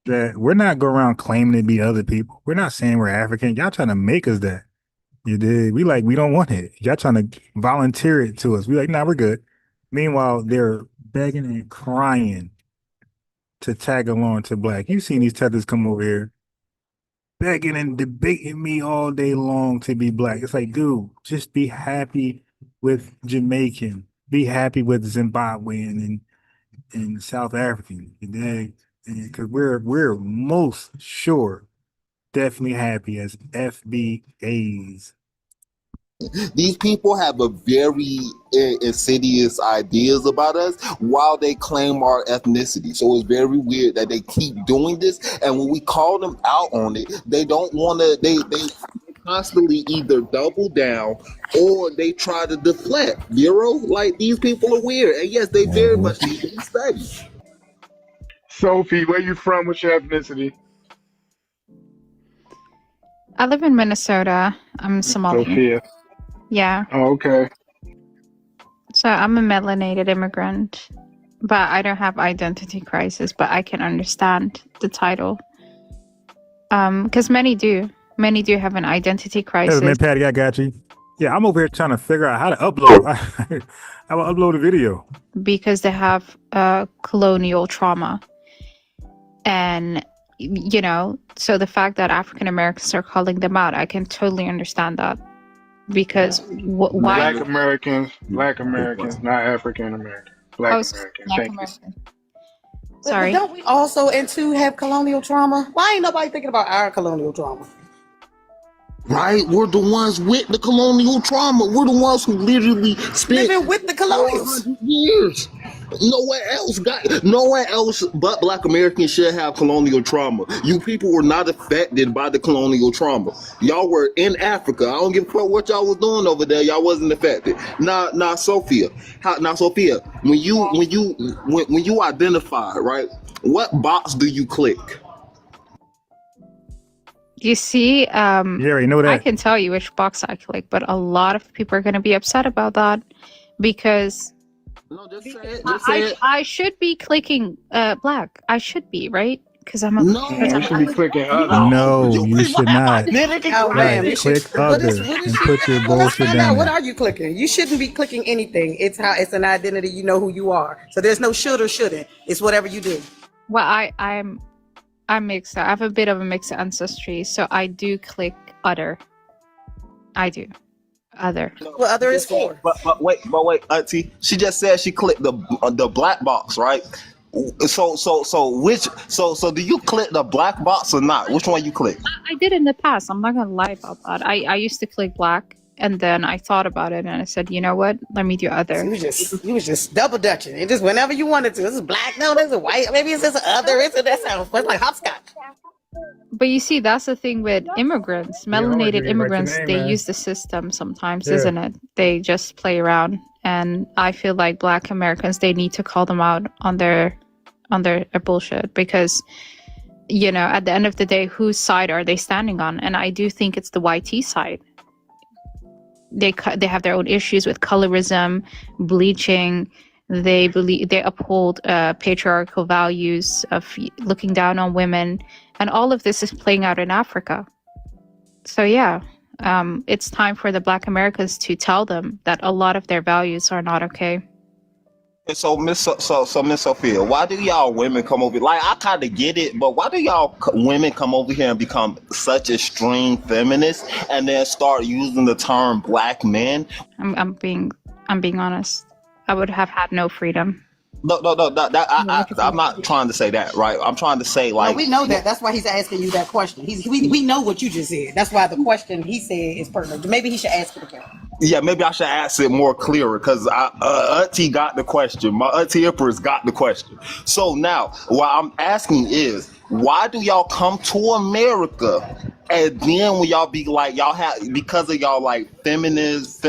that we're not going around claiming to be other people. We're not saying we're African. Y'all trying to make us that. You did. We don't want it. Y'all trying to volunteer it to us. We like, nah, we're good. Meanwhile, they're begging and crying to tag along to black. You've seen these tethers come over here begging and debating me all day long to be black. It's like, dude, just be happy with Jamaican, be happy with Zimbabwean and South African. Because we're most sure definitely happy as FBAs. These people have a very insidious ideas about us while they claim our ethnicity. So it's very weird that they keep doing this. And when we call them out on it, they don't want to. They constantly either double down or they try to deflect. Like these people are weird, and yes, they very much need to be studied. Sophie, where you from? What's your ethnicity? I live in Minnesota. I'm Somalian. Sophia. Yeah. Oh, okay. So I'm a melanated immigrant, but I don't have identity crisis, but I can understand the title. Because many do have an identity crisis. Hey, man, Patty, I got you. Yeah, I'm over here trying to figure out how to upload. I will upload a video. Because they have colonial trauma. And, you know, so the fact that African Americans are calling them out, I can totally understand that. Because why? Black Americans, not African Americans. Black Americans. Sorry. But don't we also have colonial trauma? Why ain't nobody thinking about our colonial trauma? Right? We're the ones with the colonial trauma. We're the ones who literally spent living with the colonials years. Nowhere else but Black Americans should have colonial trauma. You people were not affected by the colonial trauma. Y'all were in Africa. I don't give a fuck what y'all was doing over there. Y'all wasn't affected. Now, Sophia. When you identify, right? What box do you click? You see, you already know that. I can tell you which box I click, but a lot of people are going to be upset about that because I should be clicking black. I should be, right? Because I'm a you should be clicking other. No, you should not. Right. Click other and put your bullshit down. What are you clicking? You shouldn't be clicking anything. It's an identity. You know who you are. So there's no should or shouldn't. It's whatever you do. Well, I'm mixed. I have a bit of a mixed ancestry, so I do click other. I do. Other. What other is for? But wait, Auntie. She just said she clicked the black box, right? So do you click the black box or not? Which one you click? I did in the past. I'm not gonna lie about that. I used to click black, and then I thought about it, and I said, you know what? Let me do other. You was just double dutching. It just whenever you wanted to. This is black. No, this is white. Maybe it's just other. That sounds fun, like hopscotch. But you see, that's the thing with immigrants, melanated immigrants. They use the system sometimes, isn't it? They just play around, and I feel like Black Americans, they need to call them out on their bullshit because, you know, at the end of the day, whose side are they standing on? And I do think it's the YT side. They have their own issues with colorism, bleaching. They uphold patriarchal values of looking down on women, and all of this is playing out in Africa. So yeah, it's time for the Black Americans to tell them that a lot of their values are not okay. So Miss Sophia, why do y'all women come over? Like, I kind of get it, but why do y'all women come over here and become such extreme feminists and then start using the term black men? I'm being honest. I would have had no freedom. No. I'm not trying to say that, right? I'm trying to say, like, no, we know that. That's why he's asking you that question. We know what you just said. That's why the question he said is pertinent. Maybe he should ask it again. Yeah, maybe I should ask it more clearer because Auntie got the question. My Auntie Empress got the question. So now, what I'm asking is, why do y'all come to America and then when y'all be like, y'all have, because of y'all like feminist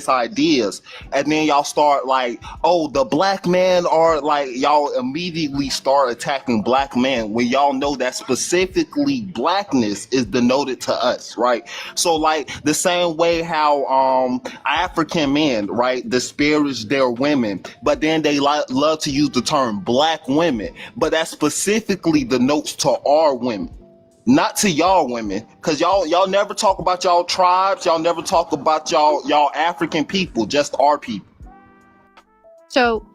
ideas, and then y'all start like, oh, the black men are like, y'all immediately start attacking black men when y'all know that specifically blackness is denoted to us, right? So like the same way how African men, right, disparage their women, but then they love to use the term black women, but that specifically denotes to our women. Not to y'all women, because y'all never talk about y'all tribes, y'all never talk about y'all African people, just our people. So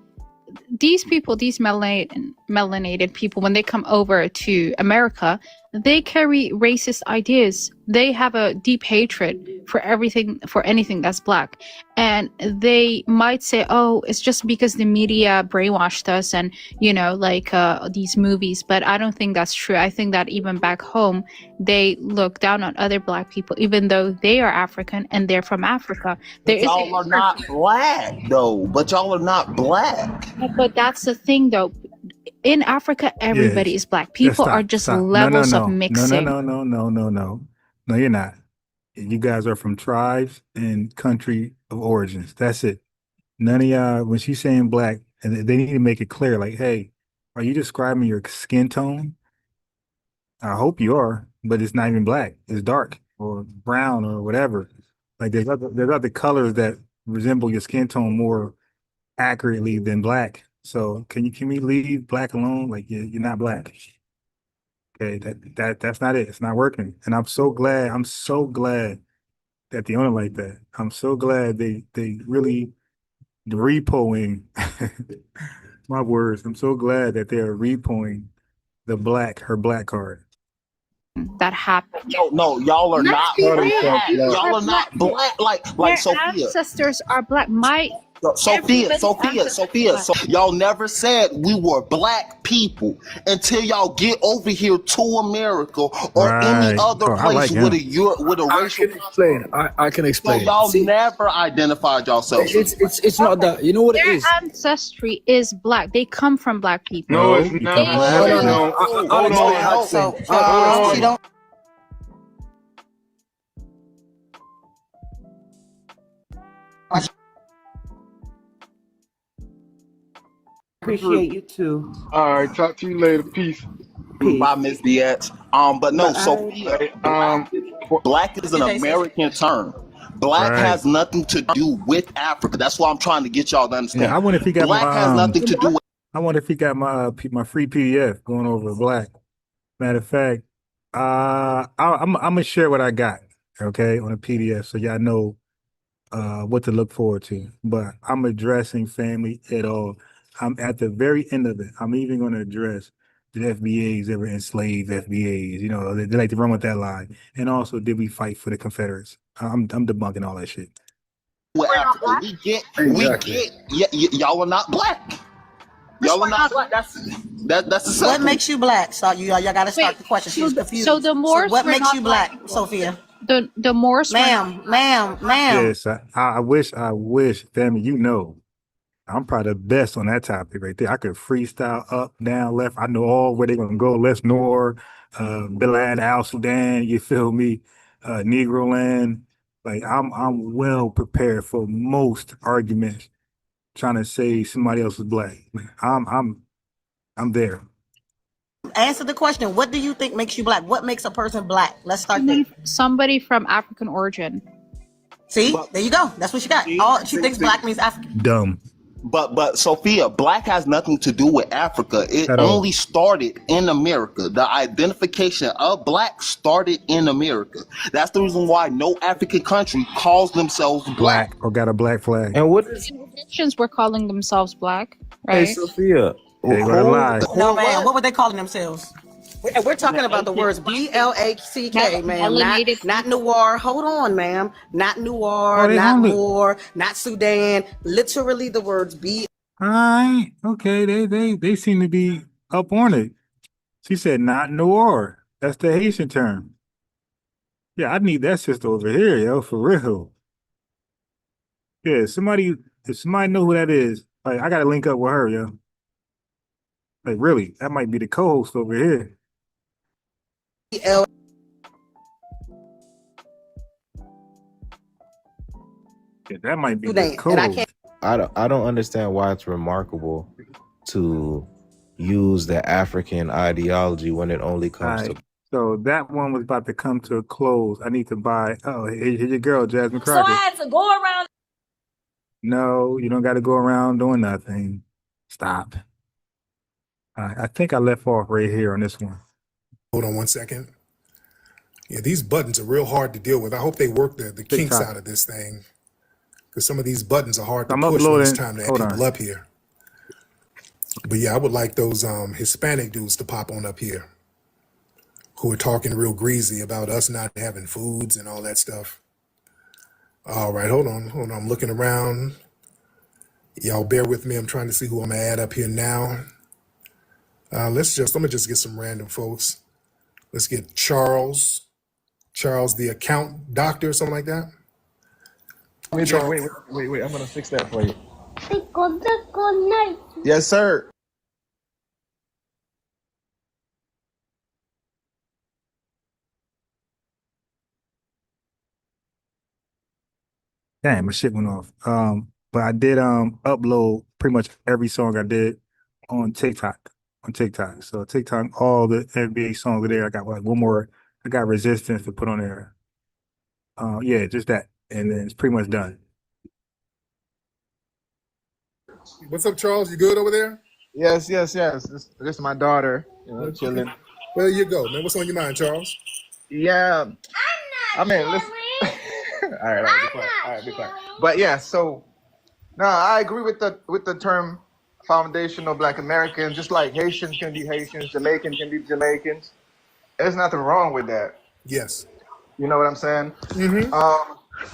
these people, these melanated people, when they come over to America, they carry racist ideas. They have a deep hatred for anything that's black. And they might say, oh, it's just because the media brainwashed us and, these movies. But I don't think that's true. I think that even back home, they look down on other black people, even though they are African and they're from Africa. Y'all are not black, though. But y'all are not black. But that's the thing, though. In Africa, everybody is black. People are just levels of mixing. No, you're not. You guys are from tribes and country of origins. That's it. None of y'all, when she's saying black, and they need to make it clear, like, hey, are you describing your skin tone? I hope you are, but it's not even black. It's dark or brown or whatever. Like there's other colors that resemble your skin tone more accurately than black. So can we leave black alone? Like you're not black. Okay, that's not it. It's not working. And I'm so glad that they own it like that. I'm so glad they really repoing my words. I'm so glad that they're repoing her black card. That happened. No, y'all are not black. Y'all are not black. Like Sophia. Ancestors are black. Sophia. So y'all never said we were black people until y'all get over here to America or any other place with a racial. I can explain. So y'all never identified yourselves. It's not that. You know what it is? Their ancestry is black. They come from black people. No, it's not. Hold on. Appreciate you too. All right, talk to you later. Peace. Bye, Miss Diaz. But no, Sophia, black is an American term. Black has nothing to do with Africa. That's why I'm trying to get y'all to understand. Yeah, I wonder if he got black has nothing to do with. I wonder if he got my free PDF going over black. Matter of fact, I'm gonna share what I got, okay, on a PDF, so y'all know what to look forward to. But I'm addressing family at all. I'm at the very end of it. I'm even going to address the FBAs ever enslaved FBAs. You know, they like to run with that line. And also, did we fight for the Confederates? I'm debunking all that shit. Africa. Y'all are not black. Y'all are not black. That's the simple. What makes you black? So y'all got to start the question. She's confused. So the Moors. What makes you black, Sophia? The Moors. Ma'am. Yes, I wish, family, you know. I'm probably the best on that topic right there. I could freestyle up, down, left. I know all where they're gonna go. Left, Nor, Bilad, Al Sudan. You feel me? Negro land. Like I'm well prepared for most arguments. Trying to say somebody else is black. I'm there. Answer the question. What do you think makes you black? What makes a person black? Let's start there. Somebody from African origin. See, there you go. That's what she got. She thinks black means African. Dumb. But Sophia, black has nothing to do with Africa. It only started in America. The identification of black started in America. That's the reason why no African country calls themselves black or got a black flag. And what Nations were calling themselves black, right? Hey, Sophia. They gonna lie. No, man. What were they calling themselves? We're talking about the words BLACK, ma'am. Not noir. Hold on, ma'am. Not noir, not Moor, not Sudan. Literally the words B. All right. Okay. They seem to be up on it. She said not noir. That's the Haitian term. Yeah, I need that sister over here, yo, for real. Yeah, if somebody know who that is, like, I gotta link up with her, yo. Like, really, that might be the co-host over here. Yeah, that might be the co-host. I don't understand why it's remarkable to use the African ideology when it only comes to. So that one was about to come to a close. I need to buy. Oh, here's your girl, Jasmine Crockett. So I had to go around. No, you don't got to go around doing nothing. Stop. I think I left off right here on this one. Hold on one second. Yeah, these buttons are real hard to deal with. I hope they work the kinks out of this thing. because some of these buttons are hard to I'm push when it's uploading. time to add Hold people on. up here. But yeah, I would like those Hispanic dudes to pop on up here who are talking real greasy about us not having foods and all that stuff. All right, hold on. I'm looking around. Y'all bear with me. I'm trying to see who I'm gonna add up here now. Let me just get some random folks. Let's get Charles, the account doctor, or something like that. Wait. I'm gonna fix that for you. Yes, sir. Damn, my shit went off. But I did upload pretty much every song I did on TikTok. So TikTok, all the FBA songs are there. I got like one more. I got Resistance to put on there. Yeah, just that, and then it's pretty much done. What's up, Charles? You good over there? Yes. This is my daughter. Chilling. There you go, man. What's on your mind, Charles? Yeah. I mean, listen. All right, be quiet. But yeah, so no, I agree with the term foundational Black American. Just like Haitians can be Haitians, Jamaican can be Jamaicans. There's nothing wrong with that. Yes. You know what I'm saying? Mm-hmm.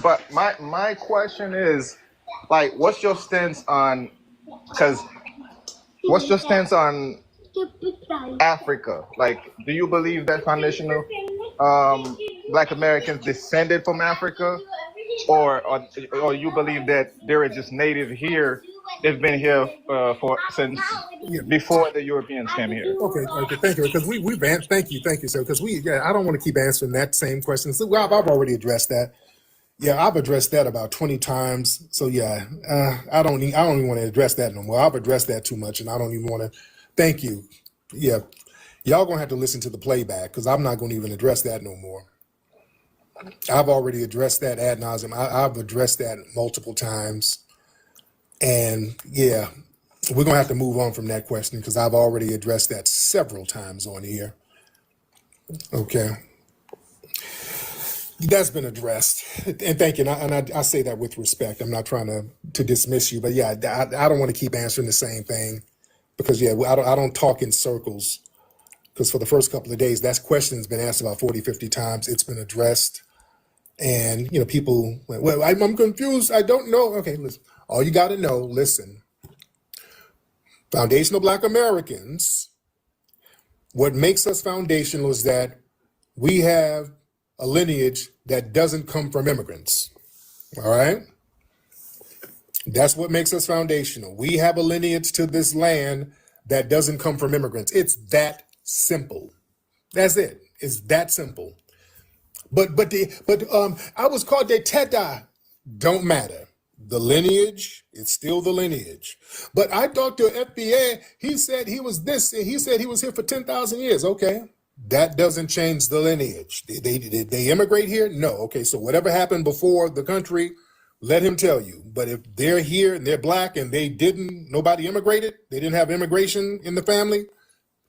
But my question is, like, what's your stance on Africa? Like, do you believe that foundational Black Americans descended from Africa, or you believe that they're just native here? They've been here since before the Europeans came here. Okay, thank you. Because we've thank you, sir. Because I don't want to keep answering that same question. So I've already addressed that. Yeah, I've addressed that about 20 times. So yeah, I don't even want to address that no more. I've addressed that too much, and I don't even want to. Thank you. Yeah, y'all gonna have to listen to the playback because I'm not gonna even address that no more. I've already addressed that ad nauseum. I've addressed that multiple times, and yeah, we're gonna have to move on from that question because I've already addressed that several times on here. Okay. That's been addressed, and thank you. And I say that with respect. I'm not trying to dismiss you, but yeah, I don't want to keep answering the same thing because yeah, I don't talk in circles because for the first couple of days, that question's been asked about 40, 50 times. It's been addressed, and people went, well, I'm confused. I don't know. Okay, listen. All you got to know, listen. Foundational Black Americans. What makes us foundational is that we have a lineage that doesn't come from immigrants. All right? That's what makes us foundational. We have a lineage to this land that doesn't come from immigrants. It's that simple. That's it. It's that simple. But I was called the Teta. Don't matter. The lineage, it's still the lineage. But I talked to FBA, he said he was this, and he said he was here for 10,000 years. Okay. That doesn't change the lineage. Did they immigrate here? No. Okay, so whatever happened before the country, let him tell you. But if they're here and they're Black and nobody immigrated, they didn't have immigration in the family,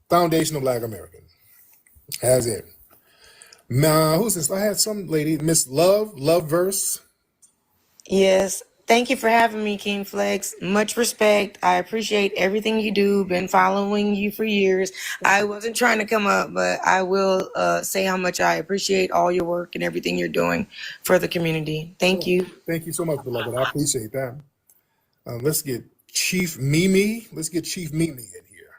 foundational Black American. That's it. Now, who's this? I had some lady, Miss Love Verse. Yes. Thank you for having me, King Flex. Much respect. I appreciate everything you do. Been following you for years. I wasn't trying to come up, but I will say how much I appreciate all your work and everything you're doing for the community. Thank you. Thank you so much, beloved. I appreciate that. Let's get Chief Mimi. Let's get Chief Mimi in here.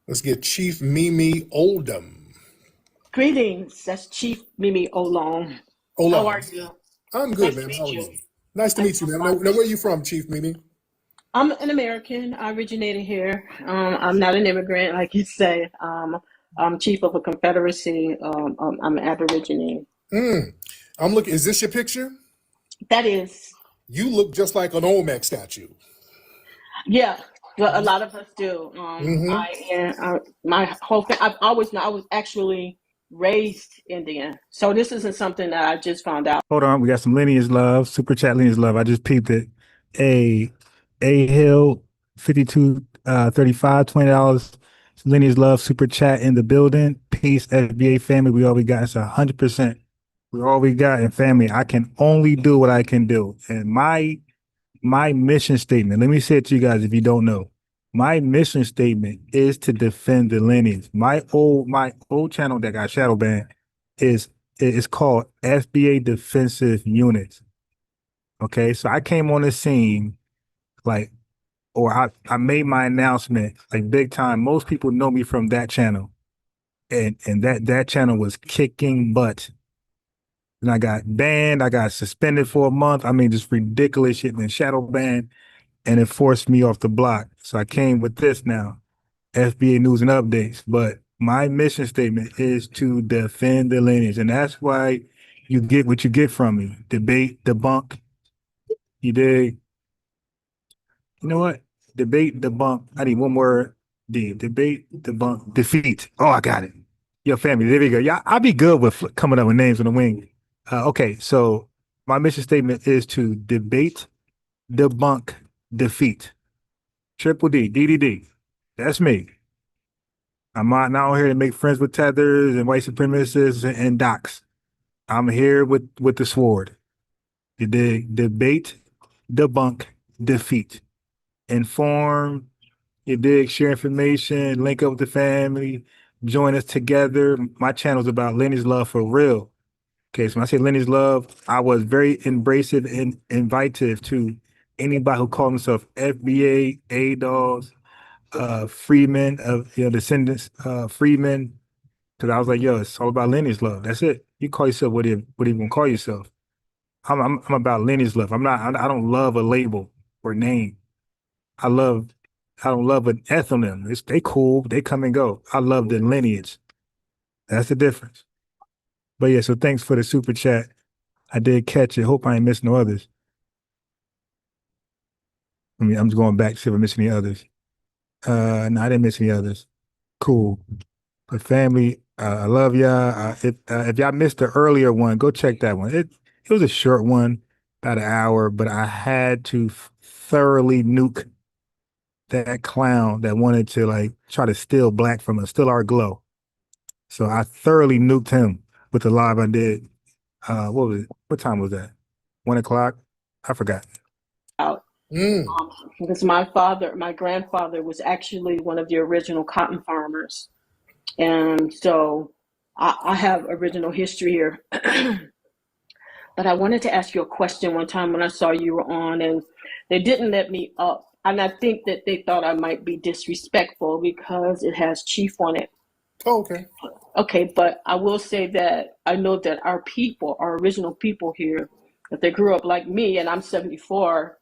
Let's get Chief Mimi Oldham. Greetings. That's Chief Mimi Olong. How are you? I'm good, man. How are you? Nice to meet you, man. Now, where are you from, Chief Mimi? I'm an American. I originated here. I'm not an immigrant, like you say. I'm chief of a confederacy. I'm Aborigine. I'm looking. Is this your picture? That is. You look just like an Olmec statue. Yeah, a lot of us do. My whole I've always known. I was actually raised Indian, so this isn't something that I just found out. Hold on, we got some lineage love, super chat lineage love. I just peeped it. A Hill 5235 $20 lineage love super chat in the building. Peace, FBA family. We always got it's 100%. We're all we got in family. I can only do what I can do. And my mission statement, let me say it to you guys if you don't know. My mission statement is to defend the lineage. My old channel that got shadow banned is called FBA Defensive Units. Okay, so I came on the scene like, or I made my announcement like big time. Most people know me from that channel, and that channel was kicking butt. And I got banned. I got suspended for a month. I mean, just ridiculous shit. And then shadow banned, and it forced me off the block. So I came with this now, FBA News and Updates. But my mission statement is to defend the lineage, and that's why you get what you get from me. Debate, debunk. You dig? You know what? Debate, debunk. I need one word. D. Debate, debunk, defeat. Oh, I got it. Yo, family, there we go. Yeah, I'll be good with coming up with names on the wing. Okay, so my mission statement is to debate, debunk, defeat. Triple D, DDD. That's me. I'm not out here to make friends with tethers and white supremacists and docs. I'm here with the sword. You dig? Debate, debunk, defeat. Inform, you dig? Share information, link up with the family, join us together. My channel is about lineage love for real. Okay, so when I say lineage love, I was very embracive and invitive to anybody who called himself FBA, ADOS, freedmen of descendants, freedmen. Because I was like, yo, it's all about lineage love. That's it. You call yourself what you gonna call yourself. I'm about lineage love. I don't love a label or name. I don't love an ethnonym. They cool, they come and go. I love the lineage. That's the difference. But yeah, so thanks for the super chat. I did catch it. Hope I ain't missing no others. I mean, I'm just going back to see if I missed any others. No, I didn't miss any others. Cool. But family, I love y'all. If y'all missed the earlier one, go check that one. It was a short one, about an hour, but I had to thoroughly nuke that clown that wanted to like try to steal black from us, steal our glow. So I thoroughly nuked him with the live I did. What was it? What time was that? 1 o'clock? I forgot. Out. Because my grandfather was actually one of the original cotton farmers. And so I have original history here. But I wanted to ask you a question one time when I saw you were on, and they didn't let me up. And I think that they thought I might be disrespectful because it has chief on it. Oh, okay. Okay, but I will say that I know that our people, our original people here, if they grew up like me and I'm 74,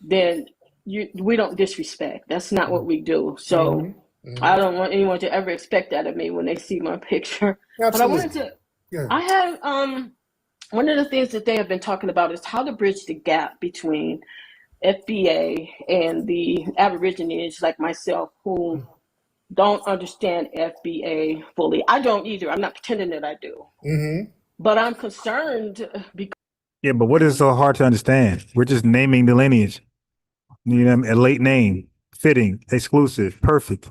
then we don't disrespect. That's not what we do. So I don't want anyone to ever expect that of me when they see my picture. Absolutely. But I wanted to, I have, one of the things that they have been talking about is how to bridge the gap between FBA and the Aborigines like myself who don't understand FBA fully. I don't either. I'm not pretending that I do. But I'm concerned because Yeah, but what is so hard to understand? We're just naming the lineage. You know, a late name, fitting, exclusive, perfect.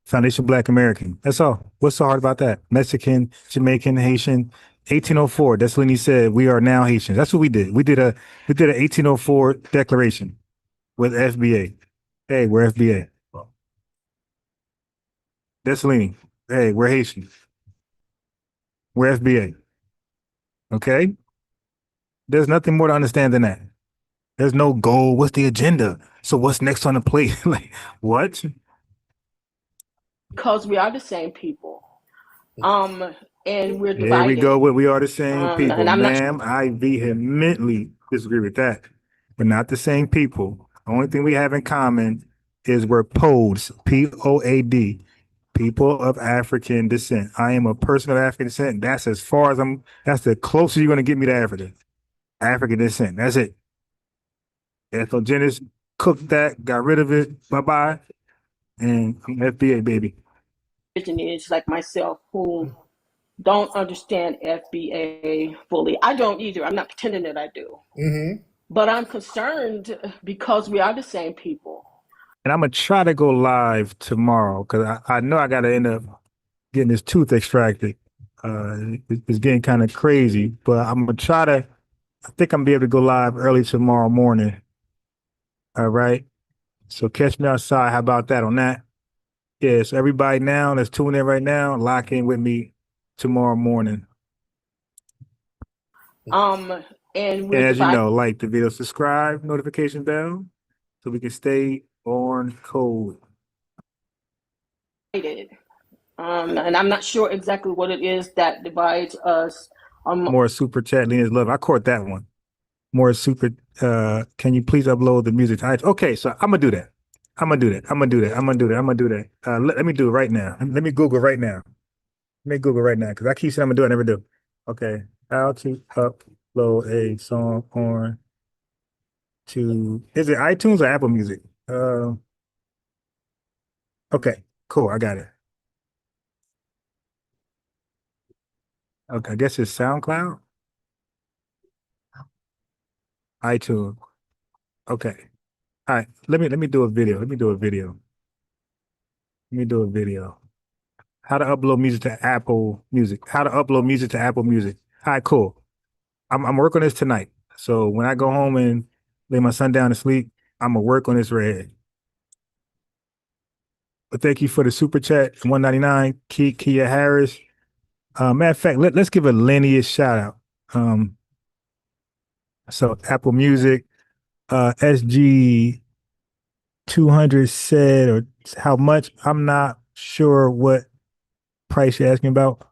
Foundation Black American. That's all. What's so hard about that? Mexican, Jamaican, Haitian. 1804. That's when he said we are now Haitians. That's what we did. We did a 1804 declaration with FBA. Hey, we're FBA. That's Leaning. Hey, we're Haitian. We're FBA. Okay? There's nothing more to understand than that. There's no goal. What's the agenda? So what's next on the plate? Like, what? because we are the same people. And we're divided. There we go. We are the same people. And I'm not Ma'am, I vehemently disagree with that. We're not the same people. The only thing we have in common is we're POAD, P-O-A-D, people of African descent. I am a person of African descent. That's as far as that's the closest you're going to get me to Africa. African descent. That's it. Ethnogenesis, cooked that, got rid of it. Bye-bye. And I'm FBA, baby. Is like myself who don't understand FBA fully. I don't either. I'm not pretending that I do. But I'm concerned because we are the same people. And I'm going to try to go live tomorrow because I know I got to end up getting this tooth extracted. It's getting kind of crazy, but I'm gonna try to. I think I'm gonna be able to go live early tomorrow morning. All right. So catch me outside. How about that on that? Yeah. So everybody now that's tuning in right now, lock in with me tomorrow morning. And And we're as you divided. know, like the video, subscribe, notification bell, so we can stay on code. And I'm not sure exactly what it is that divides us. More super chat, Lena's love. I caught that one. More super. Can you please upload the music to iTunes? Okay, so I'm gonna do that. I'm gonna do that. I'm gonna do that. I'm gonna do that. I'm gonna do that. Let me do it right now. Let me Google right now. Let me Google right now because I keep saying I'm gonna do it, I never do. Okay, how to upload a song on to is it iTunes or Apple Music? Okay, cool. I got it. Okay, I guess it's SoundCloud, iTunes. Okay. All right. Let me do a video. Let me do a video. Let me do a video. How to upload music to Apple Music. How to upload music to Apple Music. All right, cool. I'm working on this tonight. So when I go home and lay my son down to sleep, I'm gonna work on this redhead. But thank you for the super chat. 199, Kia Harris. Matter of fact, let's give a Lineage shout out. So Apple Music, SG 200 said, or how much? I'm not sure what price you're asking about.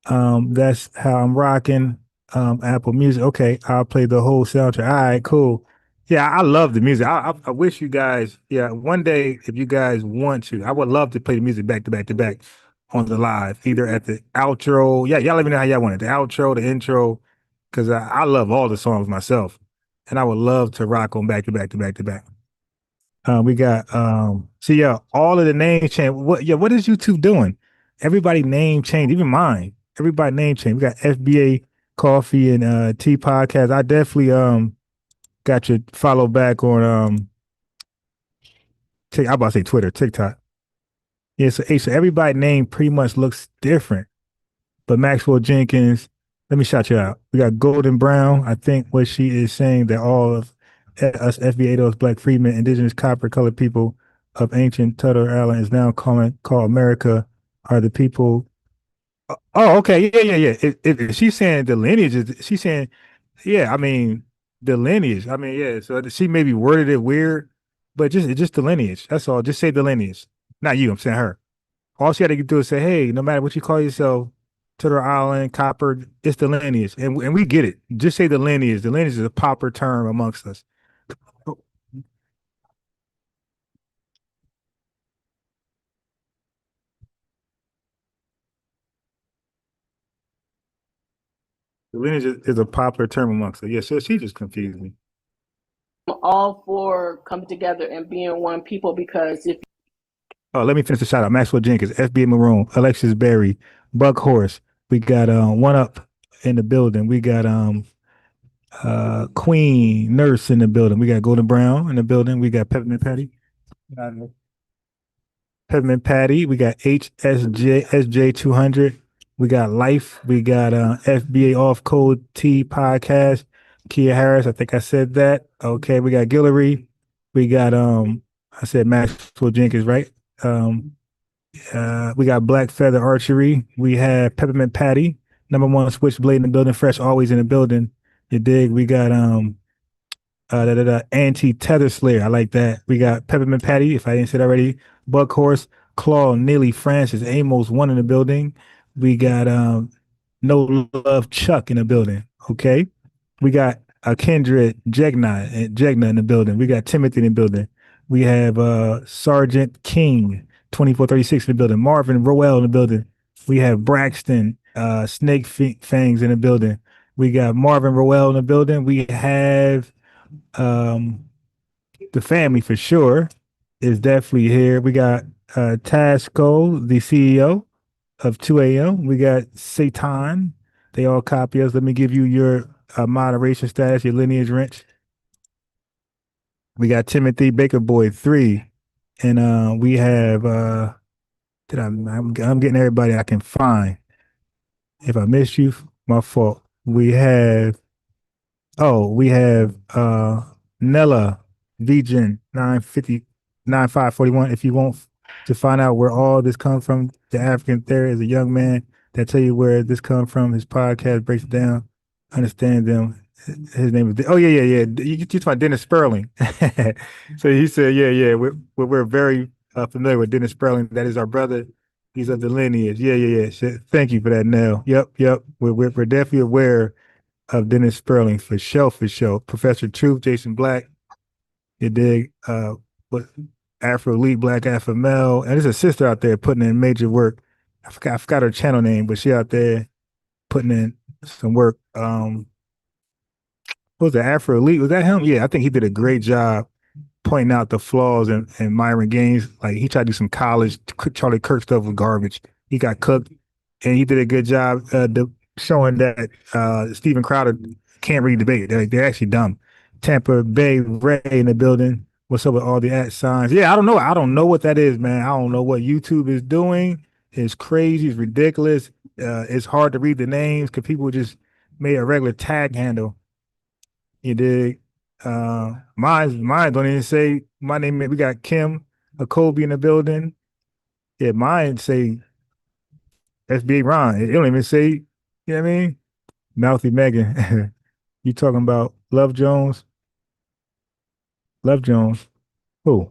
That's how I'm rocking. Apple Music. Okay, I'll play the whole soundtrack. All right, cool. Yeah, I love the music. I wish you guys, yeah, one day if you guys want to, I would love to play the music back to back to back on the live, either at the outro. Yeah, y'all let me know how y'all want it. The outro, the intro, because I love all the songs myself, and I would love to rock on back to back to back to back. We got see yeah, all of the name change. What is YouTube doing? Everybody name change, even mine. Everybody name change. We got FBA Coffee and Tea Podcast. I definitely got your follow back on I'm about to say Twitter, TikTok. Yeah, so everybody name pretty much looks different. But Maxwell Jenkins, let me shout you out. We got Golden Brown. I think what she is saying that all of us FBA, those Black freedmen, indigenous copper colored people of ancient Tuttle Island is now called America are the people. Oh, okay. Yeah. If she's saying the lineage is, she's saying, yeah, I mean, the lineage. I mean, yeah. So she maybe worded it weird, but just the lineage. That's all. Just say the lineage. Not you. I'm saying her. All she had to do is say, hey, no matter what you call yourself, Turtle Island, Copper, it's the lineage. And we get it. Just say the lineage. The lineage is a proper term amongst us. The lineage is a popular term amongst us. Yeah, so she just confused me. All for coming together and being one people because if Oh, let me finish the shout out. Maxwell Jenkins, FBA Maroon, Alexis Berry, Buck Horse. We got One Up in the building. We got Queen Nurse in the building. We got Golden Brown in the building. We got Peppermint Patty. Peppermint Patty. We got HSJ SJ200. We got Life. We got FBA Off Code T Podcast. Kia Harris. I think I said that. Okay. We got Guillory. We got I said Maxwell Jenkins, right? We got Black Feather Archery. We have Peppermint Patty, #1 Switchblade in the building, fresh always in the building. You dig? We got Anti Tether Slayer. I like that. We got Peppermint Patty, if I didn't say it already. Buck Horse, Claw, Neely, Francis, Amos, one in the building. We got No Love Chuck in the building. Okay. We got Kindred Jegna in the building. We got Timothy in the building. We have Sergeant King, 2436 in the building. Marvin Roel in the building. We have Braxton, Snake Fangs in the building. We got Marvin Roel in the building. We have the family for sure is definitely here. We got Tasco, the CEO of 2AM. We got Satan. They all copy us. Let me give you your moderation status, your lineage wrench. We got Timothy Baker Boy 3. And we have I'm getting everybody I can find. If I missed you, my fault. We have Nella Vgen 950 9541. If you want to find out where all this comes from, the African there is a young man that tell you where this comes from. His podcast breaks it down, understand them. His name is You talking about Dennis Sperling? So he said, we're very familiar with Dennis Sperling. That is our brother. He's of the lineage. Yeah. Thank you for that, Nell. Yep. We're definitely aware of Dennis Sperling for sure. Professor Truth, Jason Black, you dig? But Afro-Elite, Black Afro Male, and there's a sister out there putting in major work. I forgot her channel name, but she out there putting in some work. What was the Afro-Elite? Was that him? Yeah, I think he did a great job pointing out the flaws in Myron Gaines. Like he tried to do some college Charlie Kirk stuff with garbage. He got cooked, and he did a good job showing that Steven Crowder can't read debate. They're actually dumb. Tampa Bay Ray in the building. What's up with all the @ signs? Yeah, I don't know. I don't know what that is, man. I don't know what YouTube is doing. It's crazy. It's ridiculous. It's hard to read the names because people just made a regular tag handle. You dig? Mine don't even say my name. We got Kim Kobe in the building. Yeah, mine say FBA Ron. It don't even say, you know what I mean? Mouthy Megan. You talking about Love Jones? Love Jones. Who?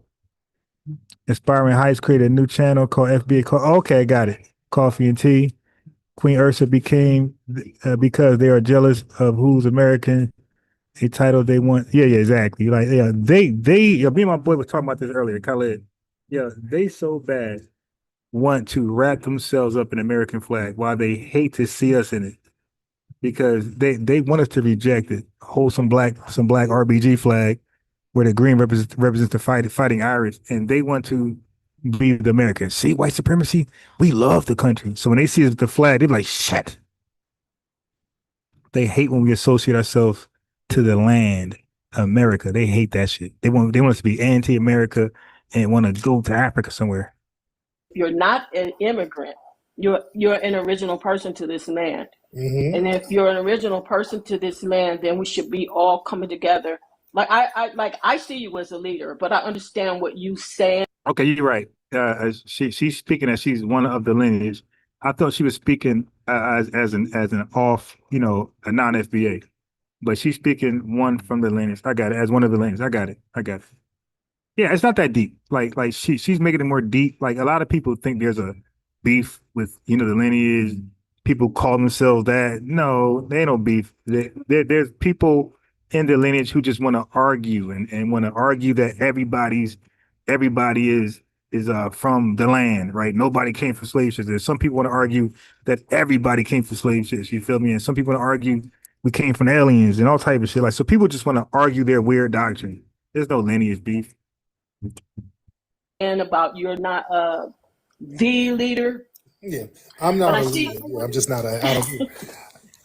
Inspiring Heights created a new channel called FBA. Okay, got it. Coffee and Tea. Queen Ursa became because they are jealous of who's American. A title they want. Yeah, exactly. Like, yeah, me and my boy was talking about this earlier, Khaled. Yeah, they so bad want to wrap themselves up in American flag while they hate to see us in it because they want us to reject it. Hold some black RBG flag where the green represents the fighting Irish, and they want to be the Americans. See, white supremacy. We love the country. So when they see us with the flag, they're like, shit. They hate when we associate ourselves to the land, America. They hate that shit. They want us to be anti-America and want to go to Africa somewhere. You're not an immigrant. You're an original person to this land. Mm-hmm. And if you're an original person to this land, then we should be all coming together. Like I see you as a leader, but I understand what you saying. Okay, you're right. She's speaking as she's one of the lineage. I thought she was speaking as an off, a non-FBA. But she's speaking one from the lineage. I got it. As one of the lineage. I got it. Yeah, it's not that deep. Like she's making it more deep. Like a lot of people think there's a beef with, the lineage. People call themselves that. No, there ain't no beef. There's people in the lineage who just want to argue and want to argue that everybody is from the land, right? Nobody came from slave ships. There's some people want to argue that everybody came from slave ships. You feel me? And some people want to argue we came from aliens and all type of shit. Like, so people just want to argue their weird doctrine. There's no lineage beef. And about you're not the leader. Yeah, I'm not a leader. Yeah, I'm just not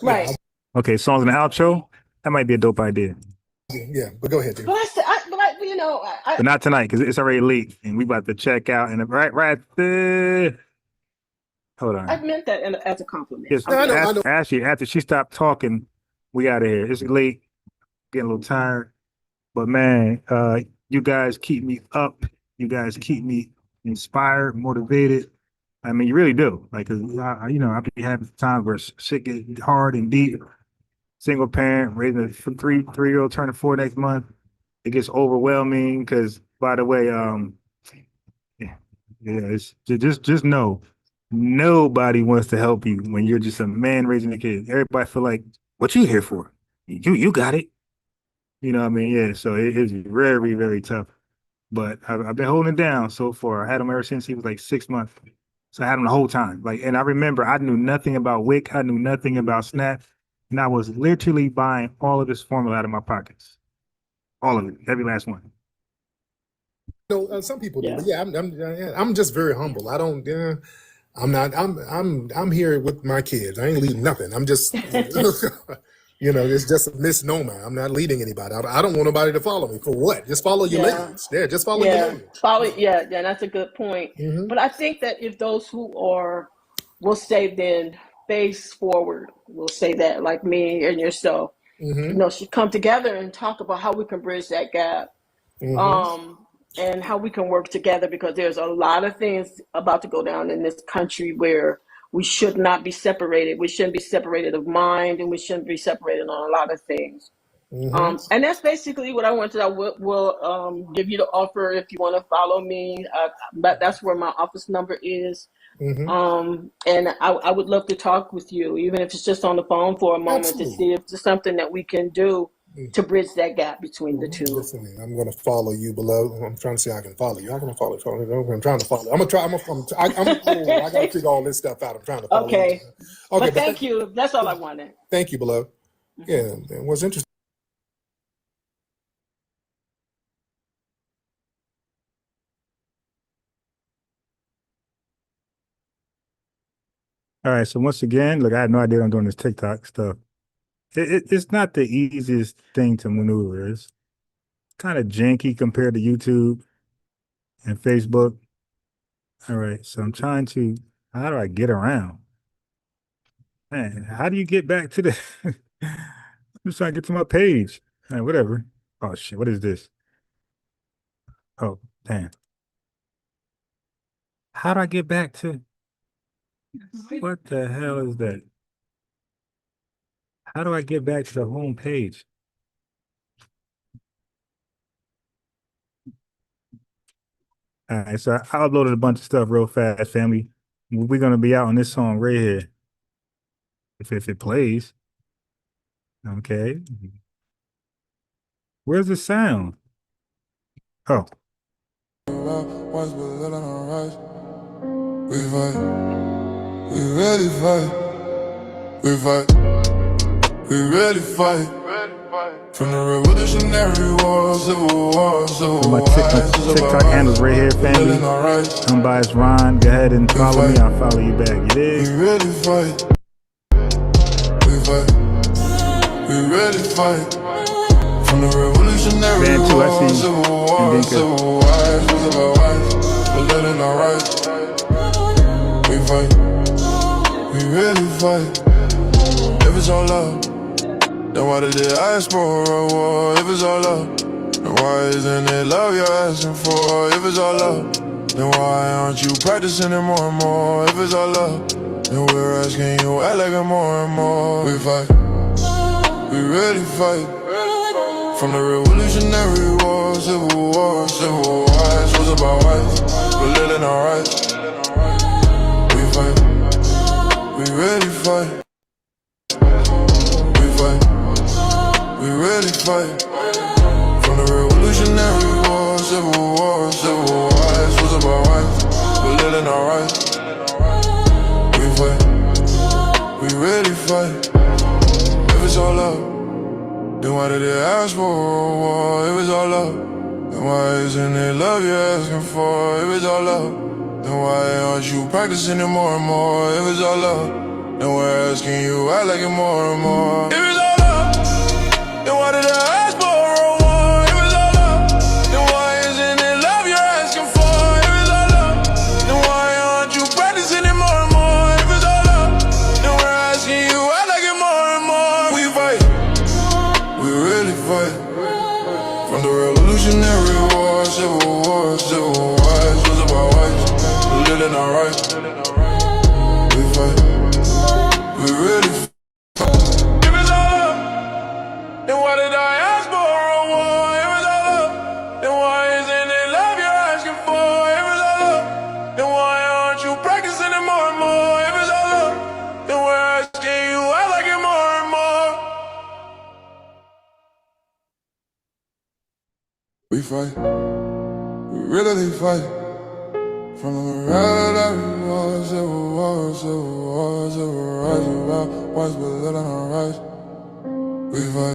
right. Okay, songs in the outro. That might be a dope idea. Yeah, but go ahead, dude. But not tonight because it's already late and we about to check out. And right there. Hold on. I meant that as a compliment. Yes, Ashley, after she stopped talking, we out of here. It's late, getting a little tired. But man, you guys keep me up. You guys keep me inspired, motivated. I mean, you really do. Like, cause I be having times where shit get hard and deep. Single parent, raising a three-year-old, turning 4 next month. It gets overwhelming. Because, by the way, it's just know, nobody wants to help you when you're just a man raising a kid. Everybody feel like, what you here for? You got it. You know what I mean? Yeah. So it is very, very tough. But I've been holding it down so far. I had him ever since he was like 6 months. So I had him the whole time. Like, and I remember I knew nothing about WIC. I knew nothing about Snap. And I was literally buying all of this formula out of my pockets. All of it. Every last one. Some people do. But yeah, I'm just very humble. I don't. I'm not. I'm here with my kids. I ain't leading nothing. I'm just. It's just a misnomer. I'm not leading anybody. I don't want nobody to follow me. For what? Just follow your lineage. Yeah, just follow your lineage. Yeah, that's a good point. Mm-hmm. But I think that if those who we'll say then, face forward. We'll say that, like me and yourself, should come together and talk about how we can bridge that gap. And how we can work together, because there's a lot of things about to go down in this country where we should not be separated. We shouldn't be separated of mind, and we shouldn't be separated on a lot of things. And that's basically what I wanted. I will give you the offer if you want to follow me. But that's where my office number is. And I would love to talk with you, even if it's just on the phone for a moment, to see if there's something that we can do to bridge that gap between the two. Listen, I'm going to follow you, beloved. I'm trying to see how I can follow you. I'm going to follow you. I'm trying to follow. I got to figure all this stuff out. I'm trying to follow you. Okay, but thank you. That's all I wanted. Thank you, beloved. Yeah, it was interesting. All right. So once again, look, I had no idea I'm doing this TikTok stuff. It's not the easiest thing to maneuver. It's kind of janky compared to YouTube and Facebook. All right. So I'm trying to, how do I get around? Man, how do you get back to the, I'm just trying to get to my page. All right, whatever. Oh shit, what is this? Oh, damn. How do I get back to, what the hell is that? How do I get back to the home page? All right, so I uploaded a bunch of stuff real fast, family. We're gonna be out on this song right here. If it plays. Okay. Where's the sound? Oh. We fight, we really fight. We fight, we really fight. From the revolutionary war, civil war, My TikTok handles right here, family. Unbiased Ron, go ahead and follow me. I'll follow you back. It is. We really fight. We fight, we really fight. From the revolutionary war, civil war, civil wars, was about rights, but letting our rights. We fight, we really fight. If it's all love, then why did the diaspora war? If it's all love, then why isn't it love you're asking for? If it's all love, then why aren't you practicing it more and more? If it's all love, then we're asking you act like it more and more. We fight, we really fight. From the revolutionary war, civil wars was about rights, but living our rights. We fight, we really fight. We fight, we really fight. From the revolutionary war, civil wars was about rights, but living our rights. We fight, we really fight. If it's all love, then why did they ask for a war? If it's all love, then why isn't it love you're asking for? If it's all love, then why aren't you practicing it more and more? If it's all love, then we're asking you act like it more and more. If it's all love, then why did I ask for a war? If it's all love, then why isn't it love you're asking for? If it's all love, then why aren't you practicing it more and more? If it's all love, then we're asking you act like it more and more. We fight, we really fight. From the revolutionary war, civil wars was about rights, but living our rights. We fight, we really fight. If it's all love, then why did I ask for a war? If it's all love, then why isn't it love you're asking for? If it's all love, then why aren't you practicing it more and more? If it's all love, then we're asking you act like it more and more. We fight, we really fight. From the revolutionary war, civil wars, civil wars, civil rights, about rights, but living our rights. We fight.